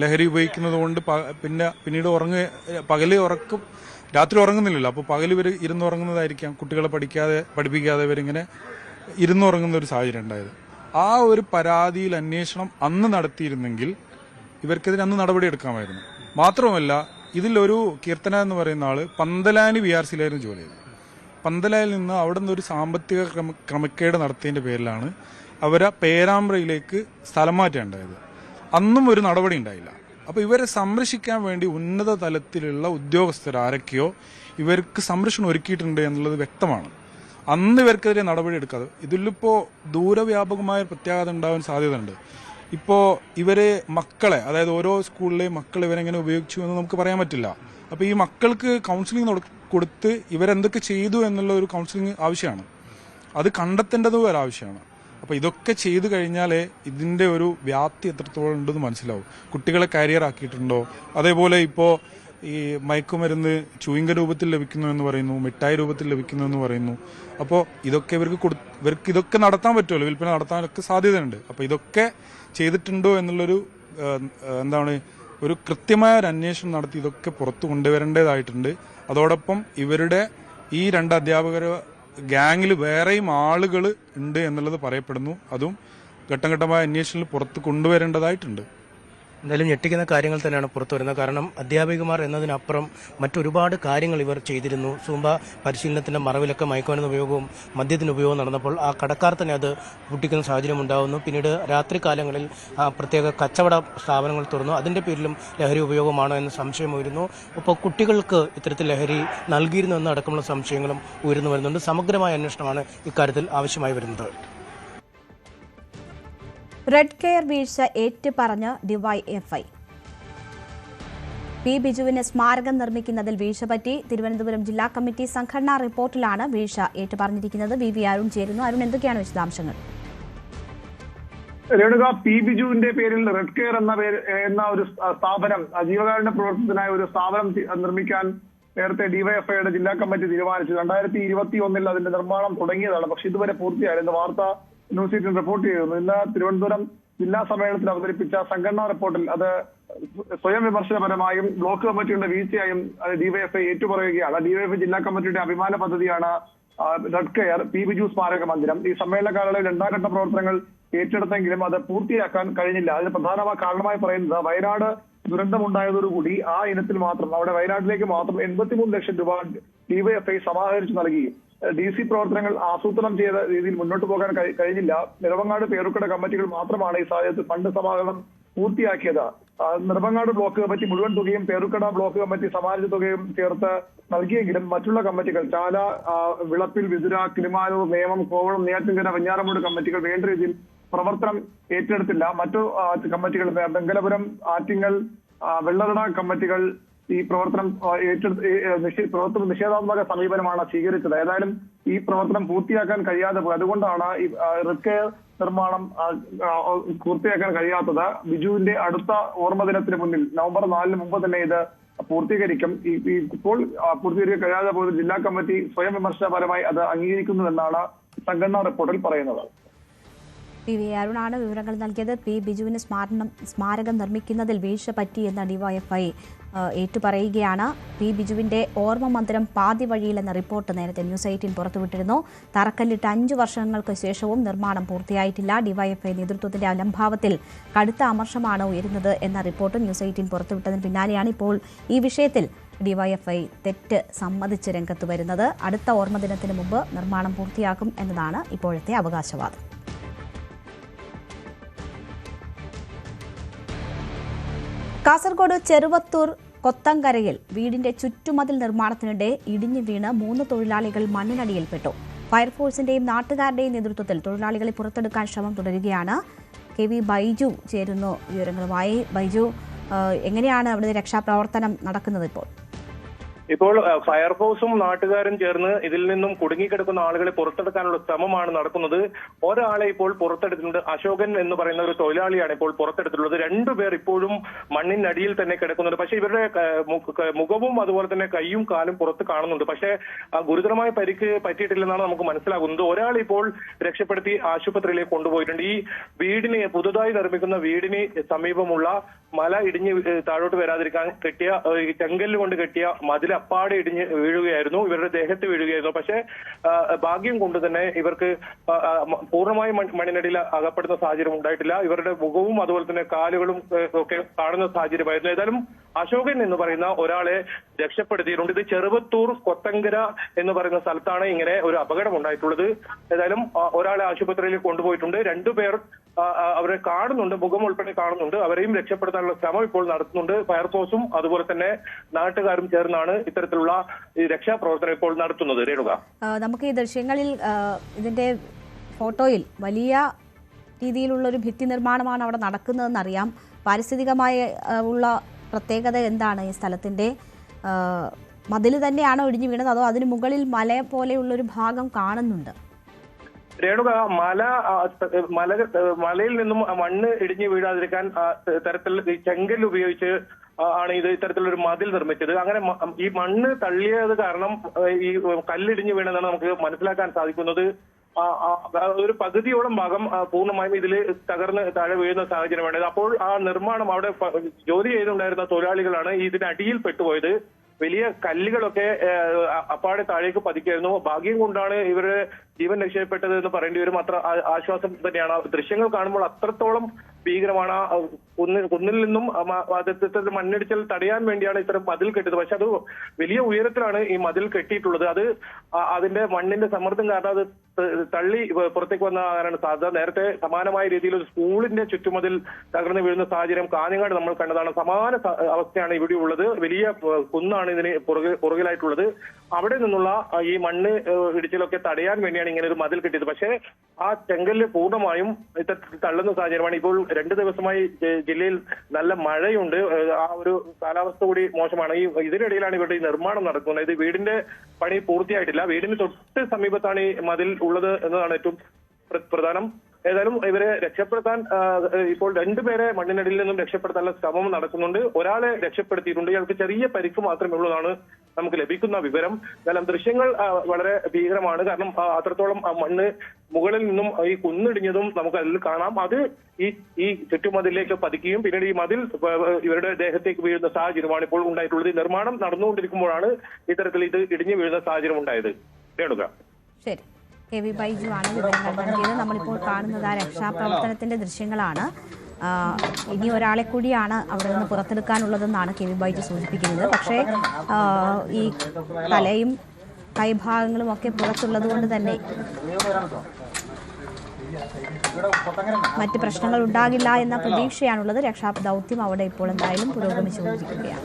ലഹരി ഉപയോഗിക്കുന്നത് കൊണ്ട് പിന്നീട് രാത്രി ഉറങ്ങുന്നില്ലല്ലോ. അപ്പോൾ പകൽ ഇവർ ഇരുന്നുറങ്ങുന്നതായിരിക്കാം. കുട്ടികളെ പഠിപ്പിക്കാതെ ഇവരിങ്ങനെ ഇരുന്നുറങ്ങുന്ന ഒരു സാഹചര്യം ഉണ്ടായത്. ആ ഒരു പരാതിയിൽ അന്വേഷണം അന്ന് നടത്തിയിരുന്നെങ്കിൽ ഇവർക്കെതിരെ അന്ന് നടപടിയെടുക്കാമായിരുന്നു. മാത്രമല്ല, ഇതിലൊരു കീർത്തന എന്ന് പറയുന്ന ആള് പന്തലാനി VRCയിലായിരുന്നു ജോലി ചെയ്തത്. പന്തലായിൽ നിന്ന് അവിടെ നിന്ന് ഒരു സാമ്പത്തിക ക്രമക്കേട് നടത്തിയതിൻ്റെ പേരിലാണ് അവരെ പേരാമ്പ്രയിലേക്ക് സ്ഥലം മാറ്റം ഉണ്ടായത്. അന്നും ഒരു നടപടി ഉണ്ടായില്ല. അപ്പോൾ ഇവരെ സംരക്ഷിക്കാൻ വേണ്ടി ഉന്നത തലത്തിലുള്ള ഉദ്യോഗസ്ഥർ ആരൊക്കെയോ ഇവർക്ക് സംരക്ഷണം ഒരുക്കിയിട്ടുണ്ട് എന്നുള്ളത് വ്യക്തമാണ്. അന്ന് ഇവർക്കെതിരെ നടപടി എടുക്കാതെ ഇതിലിപ്പോൾ ദൂരവ്യാപകമായ പ്രത്യാഘാതം ഉണ്ടാവാൻ സാധ്യതയുണ്ട്. ഇപ്പോൾ ഇവരെ മക്കളെ, അതായത് ഓരോ സ്കൂളിലെയും മക്കൾ ഇവരെങ്ങനെ ഉപയോഗിച്ചു എന്ന് നമുക്ക് പറയാൻ പറ്റില്ല. അപ്പോൾ ഈ മക്കൾക്ക് കൗൺസിലിംഗ് കൊടുത്ത് ഇവരെന്തൊക്കെ ചെയ്തു എന്നുള്ള ഒരു കൗൺസിലിംഗ് ആവശ്യമാണ്. അത് കണ്ടെത്തേണ്ടതും ഒരാവശ്യമാണ്. അപ്പോൾ ഇതൊക്കെ ചെയ്തു കഴിഞ്ഞാലേ ഇതിൻ്റെ ഒരു വ്യാപ്തി എത്രത്തോളം ഉണ്ടെന്ന് മനസ്സിലാവും. കുട്ടികളെ കരിയർ ആക്കിയിട്ടുണ്ടോ, അതേപോലെ ഇപ്പോൾ ഈ മയക്കുമരുന്ന് ചൂയിങ്ക രൂപത്തിൽ ലഭിക്കുന്നു എന്ന് പറയുന്നു, മിഠായി രൂപത്തിൽ ലഭിക്കുന്നു എന്ന് പറയുന്നു. അപ്പോൾ ഇതൊക്കെ ഇവർക്ക് ഇതൊക്കെ നടത്താൻ പറ്റുമല്ലോ, വിൽപ്പന നടത്താനൊക്കെ സാധ്യതയുണ്ട്. അപ്പോൾ ഇതൊക്കെ ചെയ്തിട്ടുണ്ടോ എന്നുള്ളൊരു ഒരു കൃത്യമായ ഒരു അന്വേഷണം നടത്തി ഇതൊക്കെ പുറത്തു കൊണ്ടുവരേണ്ടതായിട്ടുണ്ട്. അതോടൊപ്പം ഇവരുടെ ഈ 2 അധ്യാപകർ ഗ്യാങ്ങിൽ വേറെയും ആളുകൾ ഉണ്ട് എന്നുള്ളത് പറയപ്പെടുന്നു. അതും ഘട്ടം ഘട്ടമായ അന്വേഷണത്തിൽ പുറത്ത് കൊണ്ടുവരേണ്ടതായിട്ടുണ്ട്. എന്തായാലും ഞെട്ടിക്കുന്ന കാര്യങ്ങൾ തന്നെയാണ് പുറത്തു വരുന്നത്. കാരണം അധ്യാപികമാർ എന്നതിനപ്പുറം മറ്റൊരുപാട് കാര്യങ്ങൾ ഇവർ ചെയ്തിരുന്നു. സൂംബ പരിശീലനത്തിൻ്റെ മറവിലൊക്കെ മയക്കുമരുന്ന് ഉപയോഗവും മദ്യത്തിൻ്റെ ഉപയോഗവും നടന്നപ്പോൾ ആ കടക്കാർ തന്നെ അത് പൊട്ടിക്കുന്ന സാഹചര്യം ഉണ്ടാകുന്നു. പിന്നീട് രാത്രി കാലങ്ങളിൽ പ്രത്യേക കച്ചവട സ്ഥാപനങ്ങൾ തുറന്നു. അതിൻ്റെ പേരിലും ലഹരി ഉപയോഗമാണോ എന്ന സംശയം ഉയരുന്നു. അപ്പോൾ കുട്ടികൾക്ക് ഇത്തരത്തിൽ ലഹരി നൽകിയിരുന്നു എന്നടക്കമുള്ള സംശയങ്ങളും ഉയർന്നു വരുന്നുണ്ട്. സമഗ്രമായ അന്വേഷണമാണ് ഇക്കാര്യത്തിൽ ആവശ്യമായി വരുന്നത്. റെഡ് കെയർ വീഴ്ച ഏറ്റുപറഞ്ഞ് ഡിവൈഎഫ്ഐ. പി ബിജുവിന് സ്മാരകം നിർമ്മിക്കുന്നതിൽ വീഴ്ച പറ്റി. തിരുവനന്തപുരം ജില്ലാ കമ്മിറ്റി സംഘടനാ റിപ്പോർട്ടിലാണ് വീഴ്ച ഏറ്റുപറഞ്ഞിരിക്കുന്നത്. വി അരുൺ ചേരുന്നു. അരുൺ, എന്തൊക്കെയാണ് വിശദാംശങ്ങൾ? രേണുക, പി ബിജുവിന്റെ പേരിൽ റെഡ് കെയർ എന്ന ഒരു സ്ഥാപനം, ജീവകാരുണ്യ പ്രവർത്തനത്തിനായ ഒരു സ്ഥാപനം നിർമ്മിക്കാൻ നേരത്തെ ഡിവൈഎഫ്ഐയുടെ ജില്ലാ കമ്മിറ്റി തീരുമാനിച്ചു. 2021 അതിന്റെ നിർമ്മാണം തുടങ്ങിയതാണ്. പക്ഷെ ഇതുവരെ പൂർത്തിയായില്ല. വാർത്ത ന്യൂസ് 18 റിപ്പോർട്ട് ചെയ്തിരുന്നു. ഇന്ന് തിരുവനന്തപുരം ജില്ലാ സമ്മേളനത്തിൽ അവതരിപ്പിച്ച സംഘടനാ റിപ്പോർട്ടിൽ അത് സ്വയം വിമർശനപരമായും ബ്ലോക്ക് കമ്മിറ്റിയുടെ വീഴ്ചയായും ഡിവൈഎഫ്ഐ ഏറ്റുപറയുകയാണ്. ഡിവൈഎഫ്ഐ ജില്ലാ കമ്മിറ്റിയുടെ അഭിമാന പദ്ധതിയാണ് റെഡ് കെയർ പി ബിജു സ്മാരക മന്ദിരം. ഈ സമ്മേളന കാലയളവിൽ 2ാം ഘട്ട പ്രവർത്തനങ്ങൾ ഏറ്റെടുത്തെങ്കിലും അത് പൂർത്തിയാക്കാൻ കഴിഞ്ഞില്ല. അതിന് പ്രധാനമായ കാരണമായി പറയുന്നത് വയനാട് ദുരന്തമുണ്ടായതോടുകൂടി ആ ഇനത്തിൽ മാത്രം, അവിടെ വയനാട്ടിലേക്ക് മാത്രം 83 ലക്ഷം രൂപ ഡിവൈഎഫ്ഐ സമാഹരിച്ചു നൽകി. DC പ്രവർത്തനങ്ങൾ ആസൂത്രണം ചെയ്ത രീതിയിൽ മുന്നോട്ട് പോകാൻ കഴിഞ്ഞില്ല. നെടുമങ്ങാട് പേരുക്കട കമ്മിറ്റികൾ മാത്രമാണ് ഈ സാഹചര്യത്തിൽ ഫണ്ട് സമാഹരണം പൂർത്തിയാക്കിയത്. നെടുമങ്ങാട് ബ്ലോക്ക് കമ്മിറ്റി മുഴുവൻ തുകയും പേരുക്കട ബ്ലോക്ക് കമ്മിറ്റി സമാഹരിച്ച തുകയും ചേർത്ത് നൽകിയെങ്കിലും മറ്റുള്ള കമ്മിറ്റികൾ ചാല, വിളപ്പിൽ, വിതുര, കിളിമാനൂർ, നേമം, കോവളം, നെയ്യാറ്റിൻകര, വെഞ്ഞാറമൂട് കമ്മിറ്റികൾ വേണ്ട രീതിയിൽ പ്രവർത്തനം ഏറ്റെടുത്തില്ല. മറ്റു കമ്മിറ്റികൾ ബംഗലപുരം, ആറ്റിങ്ങൽ, വെള്ളറട കമ്മിറ്റികൾ ഈ പ്രവർത്തനം നിഷേധാത്മക സമീപനമാണ് സ്വീകരിച്ചത്. ഏതായാലും ഈ പ്രവർത്തനം പൂർത്തിയാക്കാൻ കഴിയാതെ പോയി. അതുകൊണ്ടാണ് ഈ റെഡ് കെയർ നിർമ്മാണം പൂർത്തിയാക്കാൻ കഴിയാത്തത്. ബിജുവിന്റെ അടുത്ത ഓർമ്മ ദിനത്തിന് മുന്നിൽ നവംബർ 4 മുമ്പ് തന്നെ ഇത് പൂർത്തീകരിക്കും. ഇപ്പോൾ പൂർത്തീകരിക്കാൻ കഴിയാതെ പോയത് ജില്ലാ കമ്മിറ്റി സ്വയം വിമർശനപരമായി അത് അംഗീകരിക്കുന്നുവെന്നാണ് സംഘടനാ റിപ്പോർട്ടിൽ പറയുന്നത്. വി അരുണാണ് വിവരങ്ങൾ നൽകിയത്. പി ബിജുവിന് സ്മാരകം നിർമ്മിക്കുന്നതിൽ വീഴ്ച പറ്റിയെന്ന ഡിവൈഎഫ്ഐ ഏറ്റുപറയുകയാണ്. പി ബിജുവിന്റെ ഓർമ്മ മന്ദിരം പാതി വഴിയിലെന്ന റിപ്പോർട്ട് നേരത്തെ ന്യൂസ് 18 പുറത്തുവിട്ടിരുന്നു. തറക്കല്ലിട്ട് 5 വർഷങ്ങൾക്ക് ശേഷവും നിർമ്മാണം പൂർത്തിയായിട്ടില്ല. ഡിവൈഎഫ്ഐ നേതൃത്വത്തിന്റെ അലംഭാവത്തിൽ കടുത്ത അമർഷമാണ് ഉയരുന്നത് എന്ന റിപ്പോർട്ട് ന്യൂസ് 18 പുറത്തുവിട്ടതിന് പിന്നാലെയാണ് ഇപ്പോൾ ഈ വിഷയത്തിൽ ഡിവൈഎഫ്ഐ തെറ്റ് സമ്മതിച്ച് രംഗത്ത് വരുന്നത്. അടുത്ത ഓർമ്മ ദിനത്തിന് മുമ്പ് നിർമ്മാണം പൂർത്തിയാക്കും എന്നതാണ് ഇപ്പോഴത്തെ അവകാശവാദം. കാസർഗോഡ് ചെറുവത്തൂർ കൊത്തങ്കരയിൽ വീടിന്റെ ചുറ്റുമതിൽ നിർമ്മാണത്തിനിടെ ഇടിഞ്ഞു വീണ് 3 തൊഴിലാളികൾ മണ്ണിനടിയിൽപ്പെട്ടു. ഫയർഫോഴ്സിന്റെയും നാട്ടുകാരുടെയും നേതൃത്വത്തിൽ തൊഴിലാളികളെ പുറത്തെടുക്കാൻ ശ്രമം തുടരുകയാണ്. KV ബൈജു ചേരുന്നു വിവരങ്ങളുമായി. ബൈജു, എങ്ങനെയാണ് അവിടെ രക്ഷാപ്രവർത്തനം നടക്കുന്നത് ഇപ്പോൾ? ഇപ്പോൾ ഫയർഫോഴ്സും നാട്ടുകാരും ചേർന്ന് ഇതിൽ നിന്നും കുടുങ്ങിക്കിടക്കുന്ന ആളുകളെ പുറത്തെടുക്കാനുള്ള ശ്രമമാണ് നടക്കുന്നത്. ഒരാളെ ഇപ്പോൾ പുറത്തെടുത്തിട്ടുണ്ട്. അശോകൻ എന്ന് പറയുന്ന ഒരു തൊഴിലാളിയാണ് ഇപ്പോൾ പുറത്തെടുത്തിട്ടുള്ളത്. രണ്ടുപേർ ഇപ്പോഴും മണ്ണിനടിയിൽ തന്നെ കിടക്കുന്നുണ്ട്. പക്ഷേ ഇവരുടെ മുഖവും അതുപോലെ തന്നെ കൈയും കാലും പുറത്ത് കാണുന്നുണ്ട്. പക്ഷേ ഗുരുതരമായ പരിക്ക് പറ്റിയിട്ടില്ലെന്നാണ് നമുക്ക് മനസ്സിലാകുന്നത്. ഒരാൾ ഇപ്പോൾ രക്ഷപ്പെടുത്തി ആശുപത്രിയിലേക്ക് കൊണ്ടുപോയിട്ടുണ്ട്. ഈ വീടിന് പുതുതായി നിർമ്മിക്കുന്ന വീടിന് സമീപമുള്ള മല ഇടിഞ്ഞ് താഴോട്ട് വരാതിരിക്കാൻ കെട്ടിയ ചെങ്കല്ല് കൊണ്ട് കെട്ടിയ മതിൽ അപ്പാടെ ഇടിഞ്ഞ് വീഴുകയായിരുന്നു. ഇവരുടെ ദേഹത്ത് വീഴുകയായിരുന്നു. പക്ഷേ ഭാഗ്യം കൊണ്ട് തന്നെ ഇവർക്ക് പൂർണ്ണമായും മണ്ണിനടിയിൽ അകപ്പെടുന്ന സാഹചര്യം ഉണ്ടായിട്ടില്ല. ഇവരുടെ മുഖവും അതുപോലെ തന്നെ കാലുകളും ഒക്കെ കാണുന്ന സാഹചര്യമായിരുന്നു. ഏതായാലും അശോകൻ എന്ന് പറയുന്ന ഒരാളെ രക്ഷപ്പെടുത്തിയിട്ടുണ്ട്. ഇത് ചെറുവത്തൂർ കൊത്തങ്കര എന്ന് പറയുന്ന സ്ഥലത്താണ് ഇങ്ങനെ ഒരു അപകടം ഉണ്ടായിട്ടുള്ളത്. ഏതായാലും ഒരാളെ ആശുപത്രിയിൽ കൊണ്ടുപോയിട്ടുണ്ട്. രണ്ടുപേർ അവരെ കാണുന്നുണ്ട്, മുഖം ഉൾപ്പെടെ കാണുന്നുണ്ട്. അവരെയും രക്ഷപ്പെടുത്താനുള്ള ശ്രമം ഇപ്പോൾ നടത്തുന്നുണ്ട്. ഫയർഫോഴ്സും അതുപോലെ തന്നെ നാട്ടുകാരും ചേർന്നാണ് ഇത്തരത്തിലുള്ള ഈ രക്ഷാപ്രവർത്തനം ഇപ്പോൾ നടത്തുന്നത്. രേണുക, നമുക്ക് ഈ ദൃശ്യങ്ങളിൽ ഇതിന്റെ ഫോട്ടോയിൽ വലിയ രീതിയിലുള്ള ഒരു ഭിത്തി നിർമ്മാണമാണ് അവിടെ നടക്കുന്നതെന്നറിയാം. പാരിസ്ഥിതികമായി ഉള്ള പ്രത്യേകത എന്താണ് ഈ സ്ഥലത്തിന്റെ? മതിൽ തന്നെയാണോ ഇടിഞ്ഞു വീണത്, അതോ അതിന് മുകളിൽ മല പോലെയുള്ളൊരു ഭാഗം കാണുന്നുണ്ട്? രേണുക, മലയിൽ നിന്നും മണ്ണ് ഇടിഞ്ഞു വീഴാതിരിക്കാൻ തരത്തിൽ ചെങ്കല്ല് ഉപയോഗിച്ച് ആണ് ഇത് ഇത്തരത്തിലൊരു മതിൽ നിർമ്മിച്ചത്. അങ്ങനെ ഈ മണ്ണ് തള്ളിയത് കാരണം ഈ കല്ലിടിഞ്ഞു വീണെന്നാണ് നമുക്ക് മനസ്സിലാക്കാൻ സാധിക്കുന്നത്. ഒരു പകുതിയോളം ഭാഗം പൂർണ്ണമായും ഇതിൽ തകർന്ന് താഴെ വീഴുന്ന സാഹചര്യമാണ്. അപ്പോൾ ആ നിർമ്മാണം അവിടെ ജോലി ചെയ്തുണ്ടായിരുന്ന തൊഴിലാളികളാണ് ഇതിനടിയിൽ പെട്ടുപോയത്. വലിയ കല്ലുകളൊക്കെ അപ്പാടെ താഴേക്ക് പതിക്കായിരുന്നു. ഭാഗ്യം കൊണ്ടാണ് ഇവരുടെ ജീവൻ രക്ഷപ്പെട്ടത് എന്ന് പറയേണ്ടി വരും. അത്ര ആശ്വാസം തന്നെയാണ്. ദൃശ്യങ്ങൾ കാണുമ്പോൾ അത്രത്തോളം ഭീകരമാണ്. കുന്നിൽ നിന്നും മണ്ണിടിച്ചൽ തടയാൻ വേണ്ടിയാണ് ഇത്തരം മതിൽ കെട്ടിയത്. പക്ഷെ അത് വലിയ ഉയരത്തിലാണ് ഈ മതിൽ കെട്ടിയിട്ടുള്ളത്. അത് അതിന്റെ മണ്ണിന്റെ സമ്മർദ്ദം കാരണം അത് തള്ളി പുറത്തേക്ക് വന്നതാണ് സാധ്യത. നേരത്തെ സമാനമായ രീതിയിൽ ഒരു സ്കൂളിന്റെ ചുറ്റുമതിൽ തകർന്നു വീഴുന്ന സാഹചര്യം കാഞ്ഞങ്ങാട് നമ്മൾ കണ്ടതാണ്. സമാന അവസ്ഥയാണ് ഇവിടെ ഉള്ളത്. വലിയ കുന്നാണ് ഇതിന് പുറകിലായിട്ടുള്ളത്. അവിടെ നിന്നുള്ള ഈ മണ്ണ് ഇടിച്ചിലൊക്കെ തടയാൻ വേണ്ടിയാണ് ഇങ്ങനെ ഒരു മതിൽ കെട്ടിയത്. പക്ഷേ ആ ചെങ്കല്ല് പൂർണ്ണമായും തള്ളുന്ന സാഹചര്യമാണ്. ഇപ്പോൾ 2 ദിവസമായി ജില്ലയിൽ നല്ല മഴയുണ്ട്. ആ ഒരു കാലാവസ്ഥ കൂടി മോശമാണ്. ഇതിനിടയിലാണ് ഇവരുടെ ഈ നിർമ്മാണം നടക്കുന്നത്. ഇത് വീടിന്റെ പണി പൂർത്തിയായിട്ടില്ല. വീടിന് തൊട്ട് സമീപത്താണ് ഈ മതിൽ ഉള്ളത് എന്നതാണ് ഏറ്റവും പ്രധാനം. ഏതായാലും ഇവരെ രക്ഷപ്പെടുത്താൻ ഇപ്പോൾ 2 പേരെ മണ്ണിനടിയിൽ നിന്നും രക്ഷപ്പെടുത്താനുള്ള ശ്രമം നടക്കുന്നുണ്ട്. ഒരാളെ രക്ഷപ്പെടുത്തിയിട്ടുണ്ട്. ഇയാൾക്ക് ചെറിയ പരിക്ക് മാത്രമേ ഉള്ളതാണ് നമുക്ക് ലഭിക്കുന്ന വിവരം. എന്നാലും ദൃശ്യങ്ങൾ വളരെ ഭീകരമാണ്. കാരണം അത്രത്തോളം മണ്ണ് മുകളിൽ നിന്നും ഈ കുന്നിടിഞ്ഞതും നമുക്ക് അതിൽ കാണാം. അത് ഈ ചുറ്റുമതിലേക്ക് പതിക്കുകയും പിന്നീട് ഈ മതിൽ ഇവരുടെ ദേഹത്തേക്ക് വീഴുന്ന സാഹചര്യമാണ് ഇപ്പോൾ ഉണ്ടായിട്ടുള്ളത്. ഈ നിർമ്മാണം നടന്നുകൊണ്ടിരിക്കുമ്പോഴാണ് ഇത്തരത്തിൽ ഇത് ഇടിഞ്ഞു വീഴുന്ന സാഹചര്യം ഉണ്ടായത്. രേണുക, ശരി. കെ വി ബൈജു ആണ് വിവരങ്ങൾ നൽകിയത്. നമ്മളിപ്പോൾ കാണുന്നത് ആ രക്ഷാപ്രവർത്തനത്തിന്റെ ദൃശ്യങ്ങളാണ്. ഇനി ഒരാളെ കൂടിയാണ് അവിടെ നിന്ന് പുറത്തെടുക്കാനുള്ളതെന്നാണ് കെ വി ബൈജു സൂചിപ്പിക്കുന്നത്. പക്ഷേ ഈ തലയും കൈഭാഗങ്ങളും ഒക്കെ പുറത്തുള്ളത് കൊണ്ട് തന്നെ മറ്റ് പ്രശ്നങ്ങൾ ഉണ്ടാകില്ല എന്ന പ്രതീക്ഷയാണുള്ളത്. രക്ഷാദൗത്യം അവിടെ ഇപ്പോൾ എന്തായാലും പുരോഗമിച്ചുകൊണ്ടിരിക്കുകയാണ്.